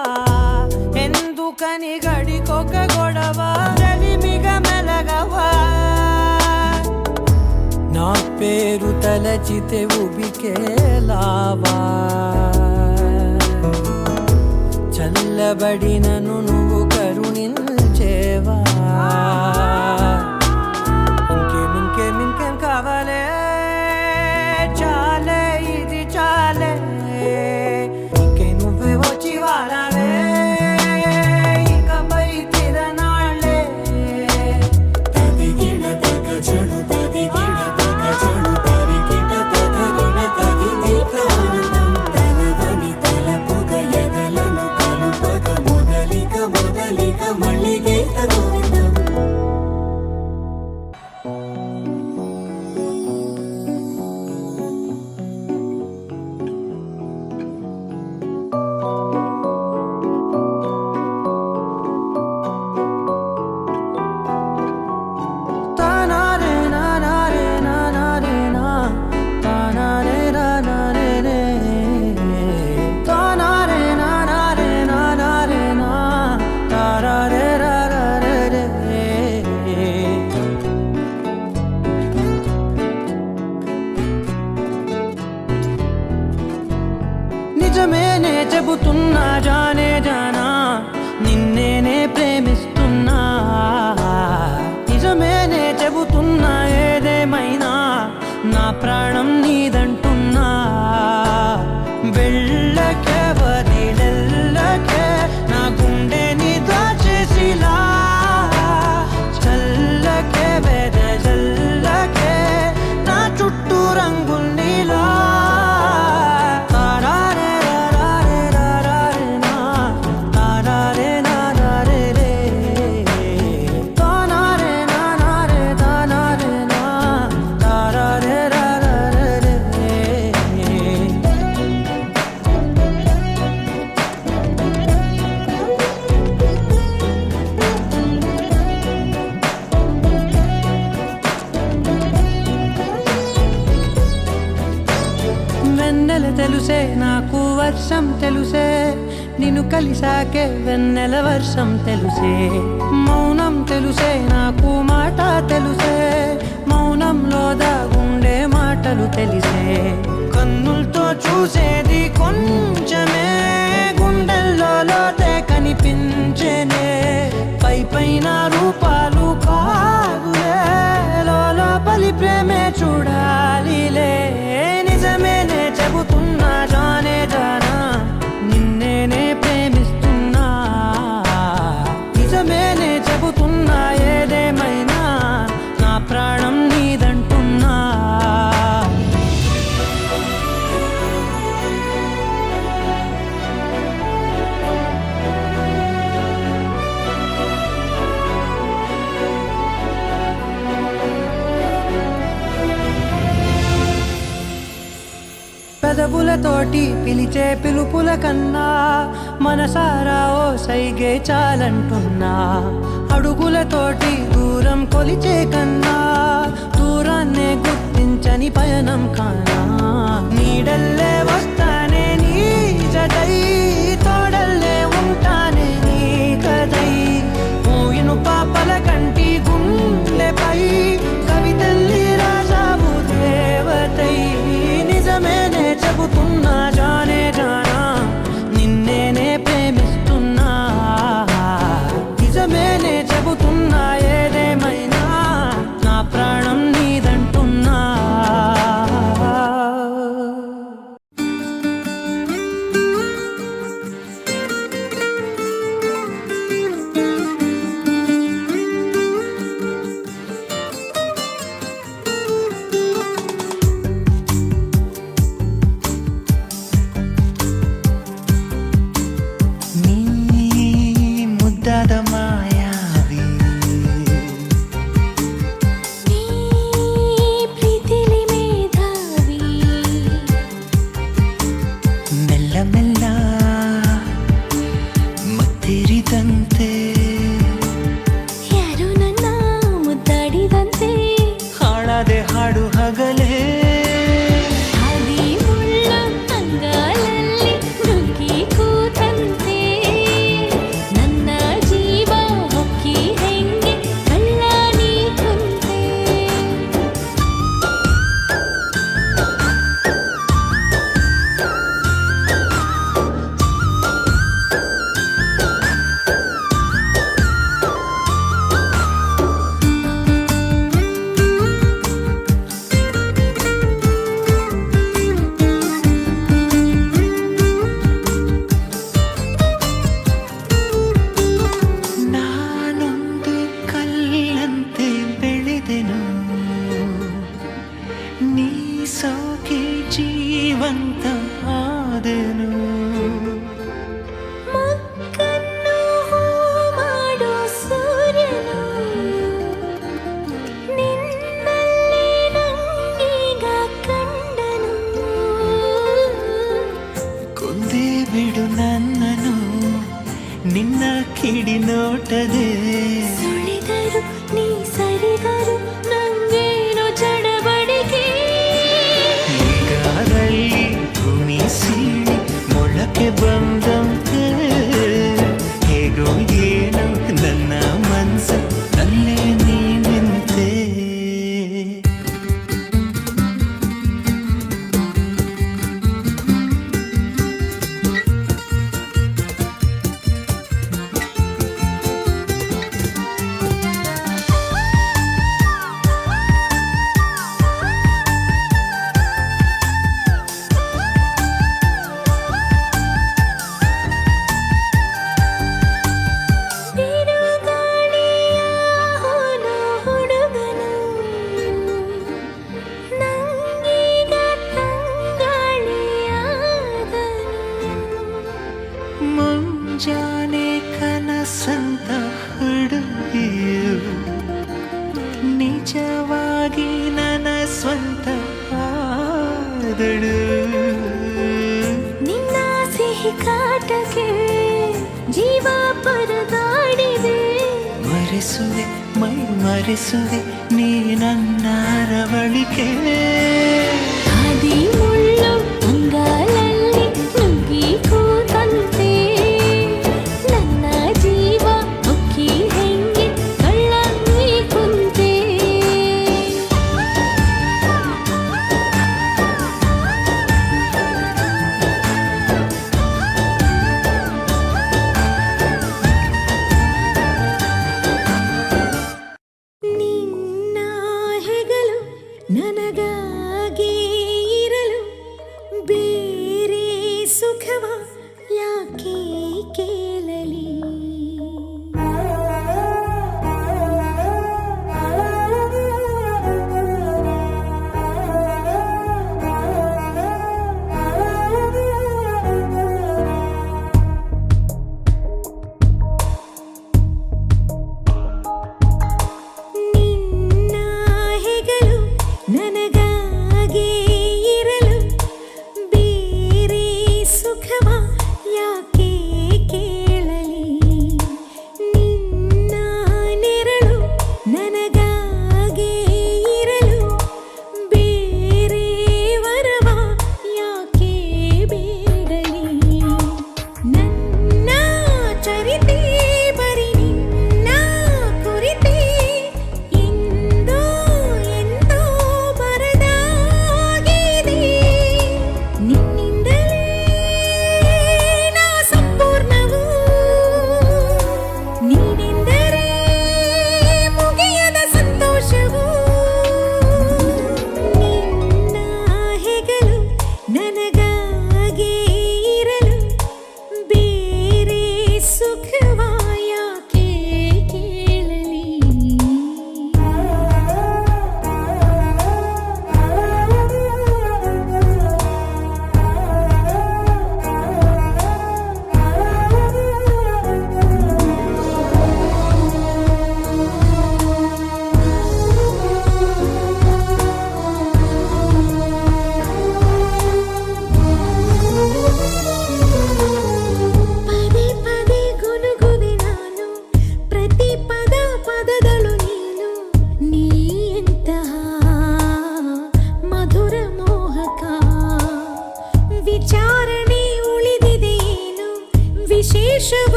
ఎందుకని గడికొక గొడవ రలిమిగ మెలగవా నా పేరు తలచితే ఉబికేలావా చల్లబడినను నువ్వు కరుణించేవా ఇంకేం కావాలే చాలే ఇది చాలే ఇంకే నువ్వే వచ్చి వాడాలే ఇకపై తిరనాళ్ళే తదిగిన తగ చెడు తదిగిన తగ చెడు తరిగిట తగరిన తగినీట ఆనందం తలవని తలపుగ ఎదలను కలుపగ మొదలిక మళ్ళీ గీత గోవిందం నిజమేనే చెబుతున్నా జానే జానా నిన్నేనే ప్రేమిస్తున్నా నిజమేనే చెబుతున్నా ఏదేమైనా నా ప్రాణం నీదంటున్నా వెళ్ళకే వదిలెల్లకే నా గుండెని దాచేసిలా చల్లకే వెదజల్లకే నా చుట్టూ రంగుల్నిలా వెన్నెల తెలుసే నాకు వర్షం తెలుసే నిన్ను కలిసాకే వెన్నెల వర్షం తెలుసే మౌనం తెలుసే నాకు మాట తెలుసే మౌనంలో దాగుండే మాటలు తెలిసే కన్నులతో చూసేది కొంచెమే గుండెల్లో లోతే కనిపించేనే పైన రూపాలు కాదులే లోపలి ప్రేమే చూడాలిలే నిజమేనే చెబుతున్నా జానే జానా నిన్నేనే ప్రేమిస్తున్నా నిజమేనే చెబుతున్నా ఏదేమైనా నా ప్రాణం నీదంటున్నా పెదవులతోటి పిలిచే పిలుపుల కన్నా మనసారా ఓ సైగే చాలంటున్నా అడుగులతోటి దూరం కొలిచే కన్నా దూరాన్నే గుర్తించని పయనం కానా నీడల్లే వస్తానే నీ జతై తోడల్లే ఉంటానే నీ కదై పోయిను పాపల కంటి గుండెపై కవితల్లి రాజావు దేవతై నిజమేనే చెబుతున్నా జానే జానా ಸೋಕಿ ಜೀವಂತ ಆದೆನು. ಮಕ್ಕನ್ನು ಮಾಡೋ ಸೂರ್ಯನು ನಿನ್ನಲ್ಲಿ ನಂಗೀಗ ಕಂಡನು. ಕೊಂದೇ ಬಿಡು ನನ್ನನು ನಿನ್ನ ಕಿಡಿ ನೋಟದೆ. ಸುಳಿದರು ನೀ ಸರಿದರು ನಂಗೇನು ಚಡಬಡಿಕೆ. ಈಗಾದಲ್ಲಿ ಭೂಮಿ ಸೀಳಿ ಮೊಳಕೆ ಬಂದಂತೆ ಹೇಗೋ ಏನೋ ನನ್ನ ಮನಸ್ಸು ನಲ್ಲೇ ನೀನಿಂತೆ. ಬಿರುಗಾಳಿಯ ಹೋದ ಹುಡುಗನು ನಂಗೀಗ ತಂಗಾಳಿಯಾದನು. ಮುಂಜಾನೆ ಕನಸಂತ ಹುಡುಗಿಯು ನಿಜವಾಗಿ ನನ್ನ ಸ್ವಂತ ಆದಳು. ನಿನ್ನ ಸಿಹಿ ಕಾಟಕ್ಕೆ ಜೀವ ಪರದಾಡಿದೆ. ಮರೆಸುವೆ ಮೈ ಮರೆಸುವೆ ನೀ ನನ್ನ ರವಳಿಕೆ. ಹಾದಿ ಮುಳ್ಳು ಅಂಗಾಲಲ್ಲಿ ನುಗ್ಗಿ ಕೂತಂತೆ ನನ್ನ ಜೀವ ಮುಕ್ಕಿ ಹೆಂಗೆ ಕಳ್ಳಂಗಿ ಕುಂತೆ. ನಿನ್ನ ಹೆಗಲು ನನಗಾಗಿ ಇರಲು ಬೇರೆ ಸುಖವ ಯಾಕೆ ಕೇಳಲಿ. ನಿನ್ನ ಹೆಗಲು ನನಗಾಗಿ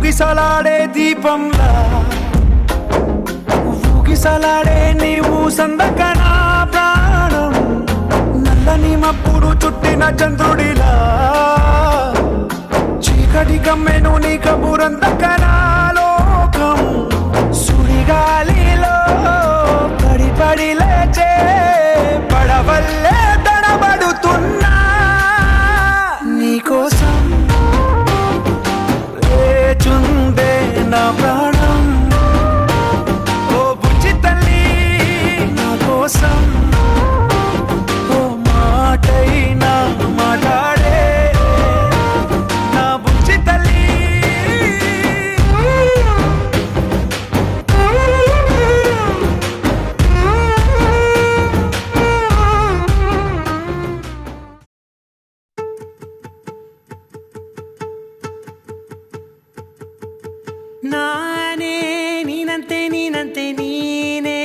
ఊగిసలాడే దీపంలా ఊగిసలాడే నీవు సందకన ప్రాణం నల్లని మప్పుడు చుట్టిన చంద్రుడిలా చీకటి కమ్మెను నీ కబురందకన లోకం సుడిగాలిలో పడి పడి లేచే పడవల్లే తడబడుతున్నా నీకోసం లేచుందే నా ప్రాణం ఓ బుజ్జి తల్లి నా కోసం ఓ మాటైనా మాట్లాడే నా బుజ్జి తల్లి ನಾನೇ ನೀನಂತೆ ನೀನಂತೆ ನೀನೇ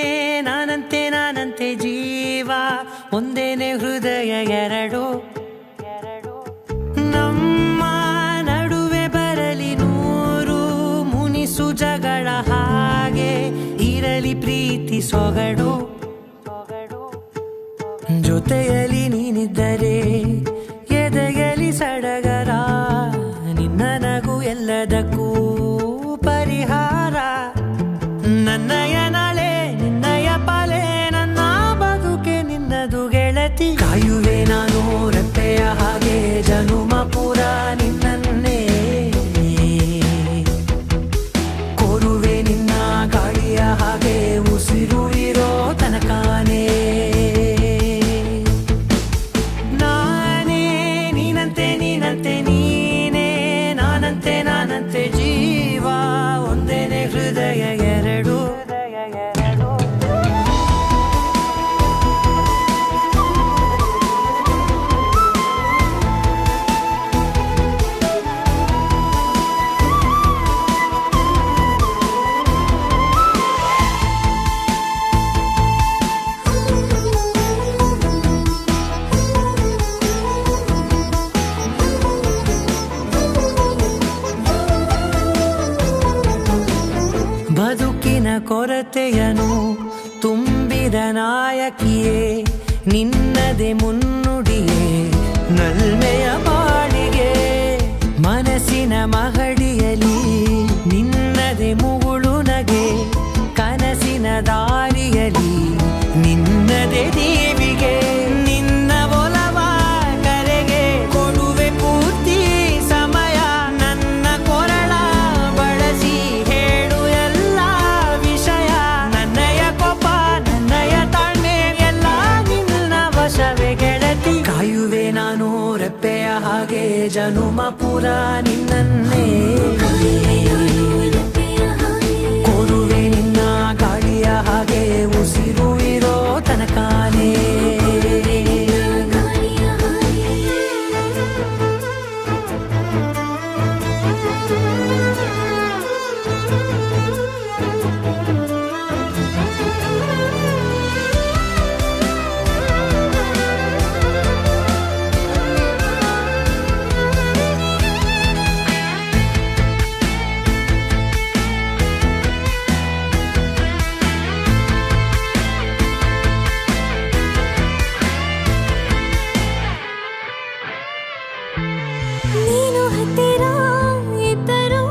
ನಾನಂತೆ ನಾನಂತೆ ಜೀವ ಒಂದೇನೆ ಹೃದಯ ಎರಡು ನಮ್ಮ ನಡುವೆ ಬರಲಿ ನೂರು ಮುನಿಸು ಜಗಳ ಹಾಗೆ ಇರಲಿ ಪ್ರೀತಿ ಸೊಗಡು ಜೊತೆಯಲ್ಲಿ ನೀನಿದ್ದರೆ ಎದೆಯಲಿ ಸಡಗರ ನಿನ್ನ ನಗು ಎಲ್ಲದಕ್ಕೂ ಪರಿಹಾರ ನನ್ನಯ ನಾಳೆ ನಿನ್ನಯ ಪಾಲೆ ನನ್ನ ಬದುಕೆ ನಿನ್ನದು ಗೆಳತಿ ಕಾಯುವೆ ನಾನು ರೆಪ್ಪೆಯ ಹಾಗೆ ಜನುಮ ಪೂರ ನಿನ್ನನ್ನೇ ಕೋರುವೆ ನಿನ್ನ ಗಾಳಿಯ ಹಾಗೆ ಉಸಿರು ಇರೋ ತನಕಾನೇ ನಾನೇ ನೀನಂತೆ ನೀನಂತೆ ನೀನೇ ನಾನಂತೆ ನಾನಂತೆ ಜೀವ ಒಂದೇನೆ ಹೃದಯ ಎರಡು ಬದುಕಿನ ಕೊರತೆಯನು ತುಂಬಿದ ನಾಯಕಿಯೇ ನಿನ್ನದೆ ಮುನ್ನುಡಿಯೇ ನಲ್ಮೆಯ ಬಾಳಿಗೆ ಮನಸ್ಸಿನ ಮಹಡಿಯಲಿ ನಿನ್ನದೆ ಮುಗುಳು ನಗೆ ಕನಸಿನ ದಾರಿಯಲಿ ನಿನ್ನದೆ ದೇವಿಗೆ ನಿನ್ನ ಒಲವ ಕರೆಗೆ ಕೊಡುವೆ ಪೂರ್ತಿ ಸಮಯ ನನ್ನ ಕೊರಳ ಬಳಸಿ ಹೇಳು ಎಲ್ಲ ವಿಷಯ ನನ್ನಯ ಕೋಪ ನನ್ನಯ ತಾಳ್ಮೆ ಎಲ್ಲ ನಿನ್ನ ವಶವೇ ಗೆಳತಿ ಕಾಯುವೆ ನಾನು ರೆಪ್ಪೆಯ ಹಾಗೆ ಜನುಮ ಪುರ ನಿನ್ನನ್ನೇ ಕೋರುವೆ ನಿನ್ನ ಗಾಳಿಯ ಹಾಗೆ ಉಸಿರು ಇರೋ ತನಕಾನೇ ನೀನು ಹತ್ತಿರ ಇದ್ದರೂ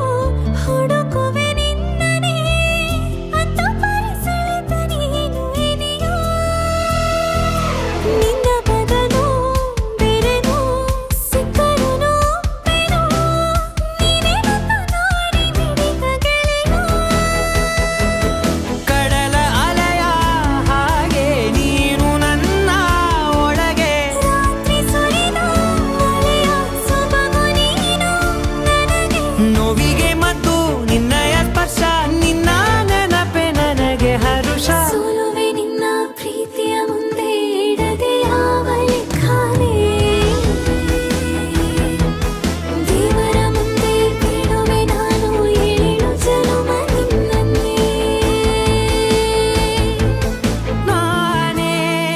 ಹುಡುಕುವೆ ನಿನ್ನನೇ ಅಂತ ಪರಿಸಳಿತ ನೀನು ಇದೆಯೋ ನಿನ್ನ ಬದಲು ಬೇರೆನೋ ಸಿಕ್ಕರೂ ನೋವೆನೋ ನೀನೇ ನನ್ನ ನಾಡಿ ಮಿಡಿದ ಗೆಳೆಯೋ ಕಡಲ ಅಲೆಯ ಹಾಗೆ ನೀನು ನನ್ನ ಒಳಗೆ ರಾತ್ರಿ ಸುರಿದ ಮಳೆಯ ಸೊಬಗು ನೀನು ನನಗೆ ನೋವಿಗೆ ಮದ್ದು ನಿನ್ನಯ ಸ್ಪರ್ಶ ನಿನ್ನ ನೆನಪೆ ನನಗೆ ಹರುಷ ಸೋಲುವೆ ನಿನ್ನ ಪ್ರೀತಿಯ ಮುಂದೆ ಇಡದೆ ಯಾವ ಲೆಕ್ಕನೇ ದೇವರ ಮುಂದೆ ಬಿಡುವೆ ನಾನು ಏಳು ಜನುಮ ನಿನ್ನನ್ನೇ ನಾನೇ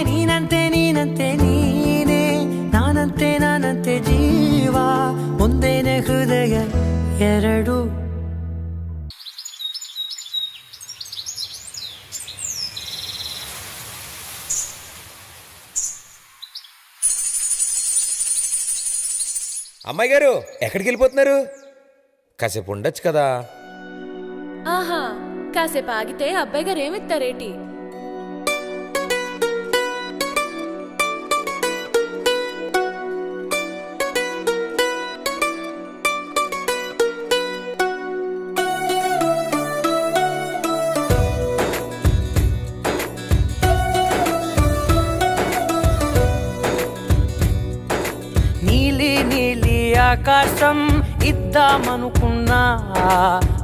ನೀನಂತೆ ನೀನಂತೆ ನೀನೇ ನಾನಂತೆ ನಾನಂತೆ ಜೀವ ಒಂದೇನೆ ಹೃದಯ ಎರಡು అమ్మాయి గారు ఎక్కడికి వెళ్ళిపోతున్నారు? కాసేపు ఉండొచ్చు కదా. ఆహా, కాసేపు ఆగితే అబ్బాయి గారు ఏమిస్తారేటి? నీలి నీలి ఆకాశం ఇద్దామనుకున్నా,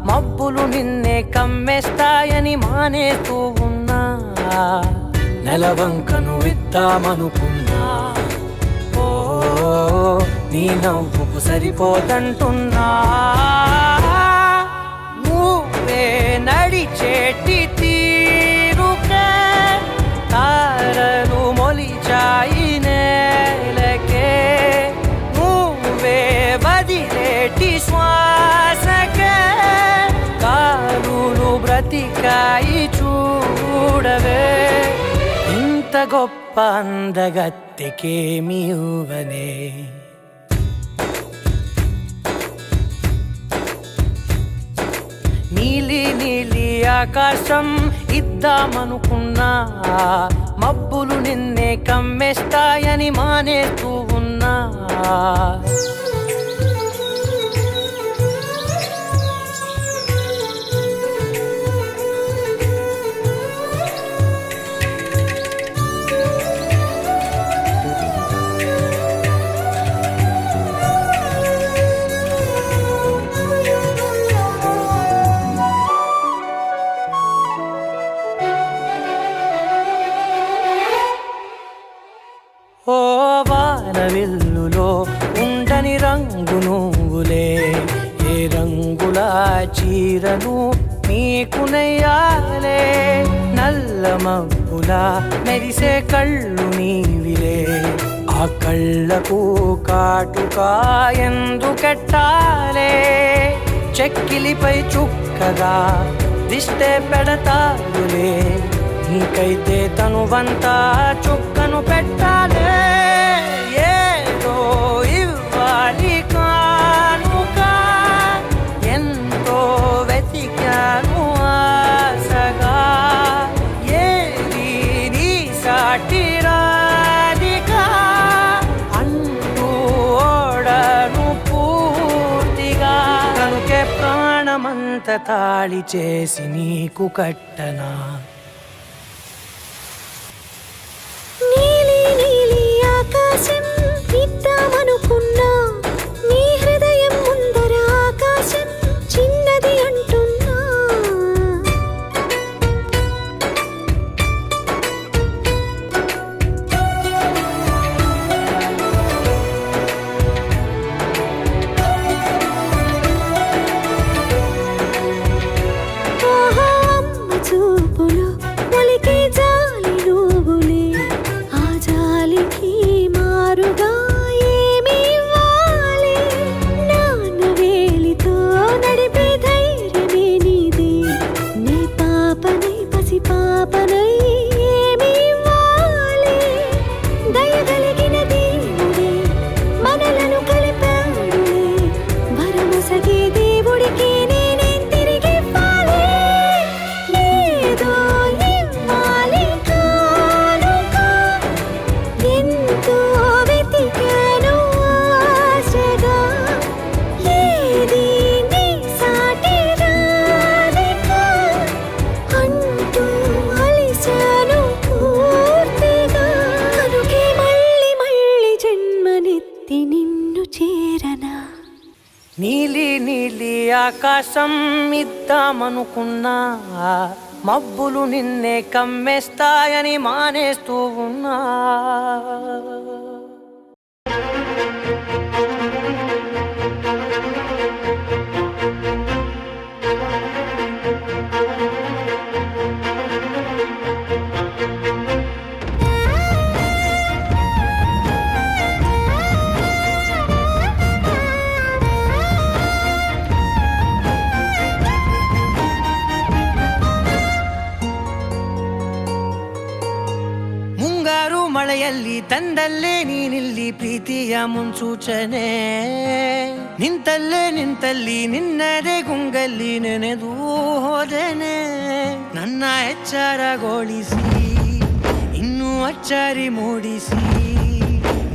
మబ్బులు నిన్నే కమ్మేస్తాయని మానేస్తూ ఉన్నా. నెలవంకను ఇద్దామనుకున్నా, ఓ నీ నవ్వుకు సరిపోదంటున్నా. నువ్వే నడిచేటి తీరుకే తారలు మొలిచాయి నేలకే. నువ్వే వదిలేటి శ్వాసకే కారులు బ్రతికాయి చూడవే. ఇంత గొప్ప అందగత్తెకేమి ఇవ్వనే. నీలి నీలి ఆకాశం ఇద్దామనుకున్నా, మబ్బులు నిన్నే కమ్మేస్తాయని మానేస్తూ ఉన్నా. ఓ వానవిల్లులో ఉండని రంగు నువ్వులే, ఏ రంగుల చీరను నీకు నెయ్యాలే. నల్ల మబ్బుల మెరిసే కళ్ళు నీవిలే, ఆ కళ్ళకు కాటుకా ఎందుకెట్టాలే. చెక్కిలిపై చుక్కగా దిష్టే పెడతారులే, నీకైతే తనువంతా చుక్కను పెట్టాలే. ఏదో ఇవ్వాలి కానుక, ఎంతో వెతికాను ఆశగా. ఏది నీ సాటి రాధిక అంటూ ఓడను పూర్తిగా. కనుకే ప్రాణమంత తాళి చేసి నీకు కట్టనా. నీలి నీలి ఆకాశం ఇద్దామనుకున్నా, నీ హృదయం ముందర ఆకాశం చిన్నది అంటున్నా. ఆహా, అమ్మ చూపులో ఒలికే జాలి నువ్వులే, ఆ జాలికి మారుగా ఏమి ఇవ్వాలి. నాన్న వేలితో నడిపే ధైర్యమే నీదే, నీ పాపనై పసి పాపనై ఏమి ఇవ్వాలి. దయగలిగిన దేవుడే మనలను కలిపాడులే, వరమొసగే దేవుడికి నేనేం తిరిగివ్వాలి. ఏదో ఇవ్వాలి కానుక, ఎంతో వెతికాను ఆశగా. ఏది నీ సాటి రాధిక అంటూ అలిశాను పూర్తిగా. కనుకే మళ్ళీ మళ్ళీ జన్మనెత్తి నిన్ను చేరనా. నీలి నీలి ఆకాశం ఇద్దామనుకున్నా, మబ్బులు నిన్నే కమ్మేస్తాయని మానేస్తూ ఉన్నా. ಮುಂಗಾರು ಮಳೆಯಲ್ಲಿ ತಂದಲ್ಲೇ ನೀನಿಲ್ಲಿ ಪ್ರೀತಿಯ ಮುನ್ಸೂಚನೆ, ನಿಂತಲ್ಲಿ ನಿನ್ನದೇ ಗುಂಗಲ್ಲಿ ನೆನೆದು ಹೋದೆನೆ. ನನ್ನ ಎಚ್ಚರಗೊಳಿಸಿ ಇನ್ನೂ ಅಚ್ಚರಿ ಮೂಡಿಸಿ,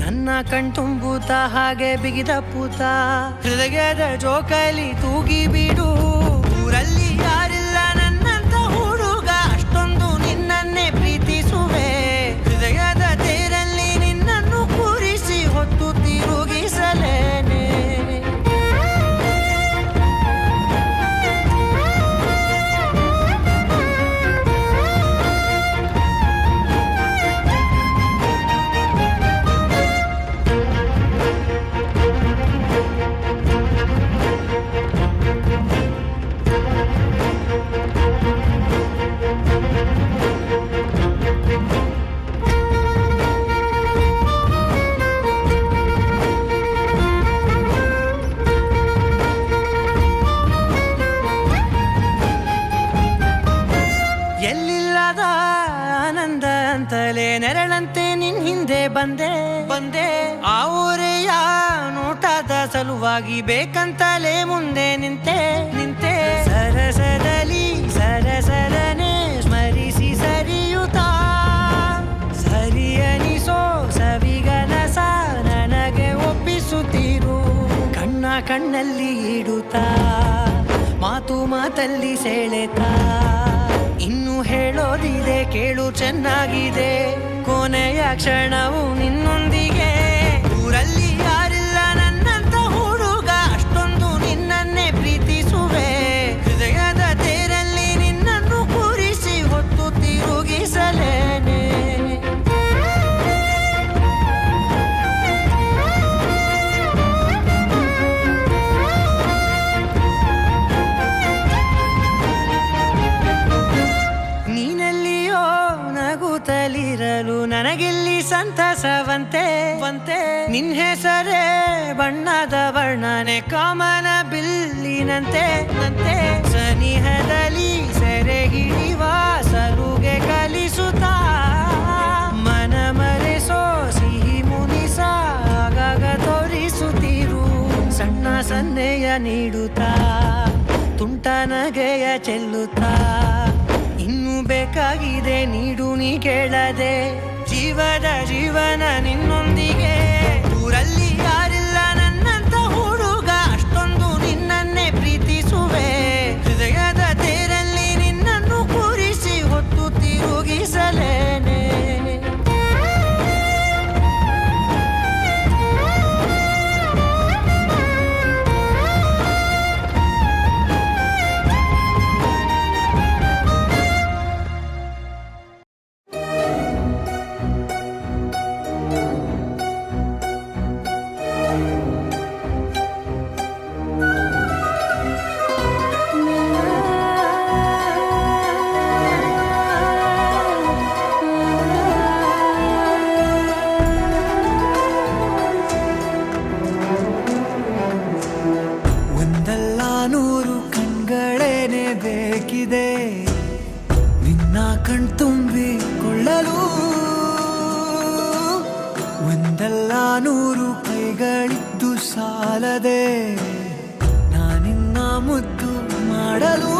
ನನ್ನ ಕಣ್ತುಂಬುತ್ತ ಹಾಗೆ ಬಿಗಿದ ಪೂತ ಹೃದಯದ ಜೋಕಾಲಿ ತೂಗಿ ಬಿಡು. ಊರಲ್ಲಿ ಯಾರಿಲ್ಲ ನನ್ನಂತ ಹುಡುಗ, ಅಷ್ಟೊಂದು ನಿನ್ನನ್ನೇ ಪ್ರೀತಿಸುವೆ. ಹೃದಯದ ತೇರಲ್ಲಿ ನಿನ್ನನ್ನು ಕೂರಿಸಿ ಹೊತ್ತು ತಿರುಗಿಸಲೇನೆ. ಎಲ್ಲಿಲ್ಲದ ಆನಂದ ಅಂತಲೇ ನೆರಳಂತೆ ನಿನ್ ಹಿಂದೆ ಬಂದೆ. ಆ ಊರೆಯ ನೋಟದ ಸಲುವಾಗಿ ಬೇಕಂತಲೇ ಮುಂದೆ ನಿಂತೆ. ಸರಸದನೆ ಸ್ಮರಿಸಿ ಸರಿಯುತ್ತಾ, ಸರಿಯನಿಸೋ ಸವಿಗನಸ ನನಗೆ ಒಪ್ಪಿಸುತ್ತೀರು. ಕಣ್ಣಲ್ಲಿ ಇಡುತ್ತಾ, ಮಾತಲ್ಲಿ ಸೆಳೆತಾ, ಇನ್ನು ಹೇಳೋದಿದೆ ಕೇಳು ಚೆನ್ನಾಗಿದೆ. ಕೊನೆಯ ಕ್ಷಣವು ನಿನ್ನೊಂದಿಗೆ. ಊರಲ್ಲಿ ಯಾರಿಲ್ಲ ನನ್ನಂತ ಹುಡುಗ, ಅಷ್ಟೊಂದು ನಿನ್ನನ್ನೇ ಪ್ರೀತಿಸುವೆ. ಹೃದಯದ ತೇರಲ್ಲಿ ನಿನ್ನನ್ನು ಕೂರಿಸಿ ಹೊತ್ತು ತಿರುಗಿಸಲೇನೆ. ನೀನೆಲ್ಲಿಯೋ ನಗುತ್ತಲಿರಲು ನನಗೆಲ್ಲಿ ಸಂತಸವಂತೆ. ನಿನ್ ಹೆಸರೇ ಬಣ್ಣದ ವರ್ಣನೆ ಕಾಮನ ಬಿಲ್ಲಿನಂತೆ. ಸನಿಹದಲ್ಲಿ ಸೆರೆ ಹಿಡಿಯುವ ಸಲುಗೆ ಕಲಿಸುತ್ತಾ, ಮನ ಮರೆಸೋ ಸಿಹಿ ಮುನಿಸ ಆಗಾಗ ತೋರಿಸುತ್ತಿರು. ಸಣ್ಣ ಸನ್ನೆಯ ನೀಡುತ್ತಾ, ತುಂಟ ನಗೆಯ ಚೆಲ್ಲುತ್ತಾ, ಇನ್ನು ಬೇಕಾಗಿದೆ ನೀಡು ನೀ ಕೇಳದೆ. ಜೀವನ ನಿನ್ನೊಂದಿಗೆ. ಊರಲ್ಲಿ ಯಾರಿಲ್ಲ ನನ್ನಂತ ಹುಡುಗ, ಅಷ್ಟೊಂದು ನಿನ್ನನ್ನೇ ಪ್ರೀತಿಸುವೆ. ಹೃದಯದ ತೇರಲ್ಲಿ ನಿನ್ನನ್ನು ಕೂರಿಸಿ ಹೊತ್ತು ತಿರುಗಿಸಲೇನೆ. ಬೇಕಿದೆ ನಿನ್ನ ಕಣ್ತುಂಬಿಕೊಳ್ಳಲು. ಒಂದಲ್ಲ 100 ಕೈಗಳಿದ್ದು ಸಾಲದೆ ನಾನಿನ್ನ ಮುದ್ದು ಮಾಡಲು.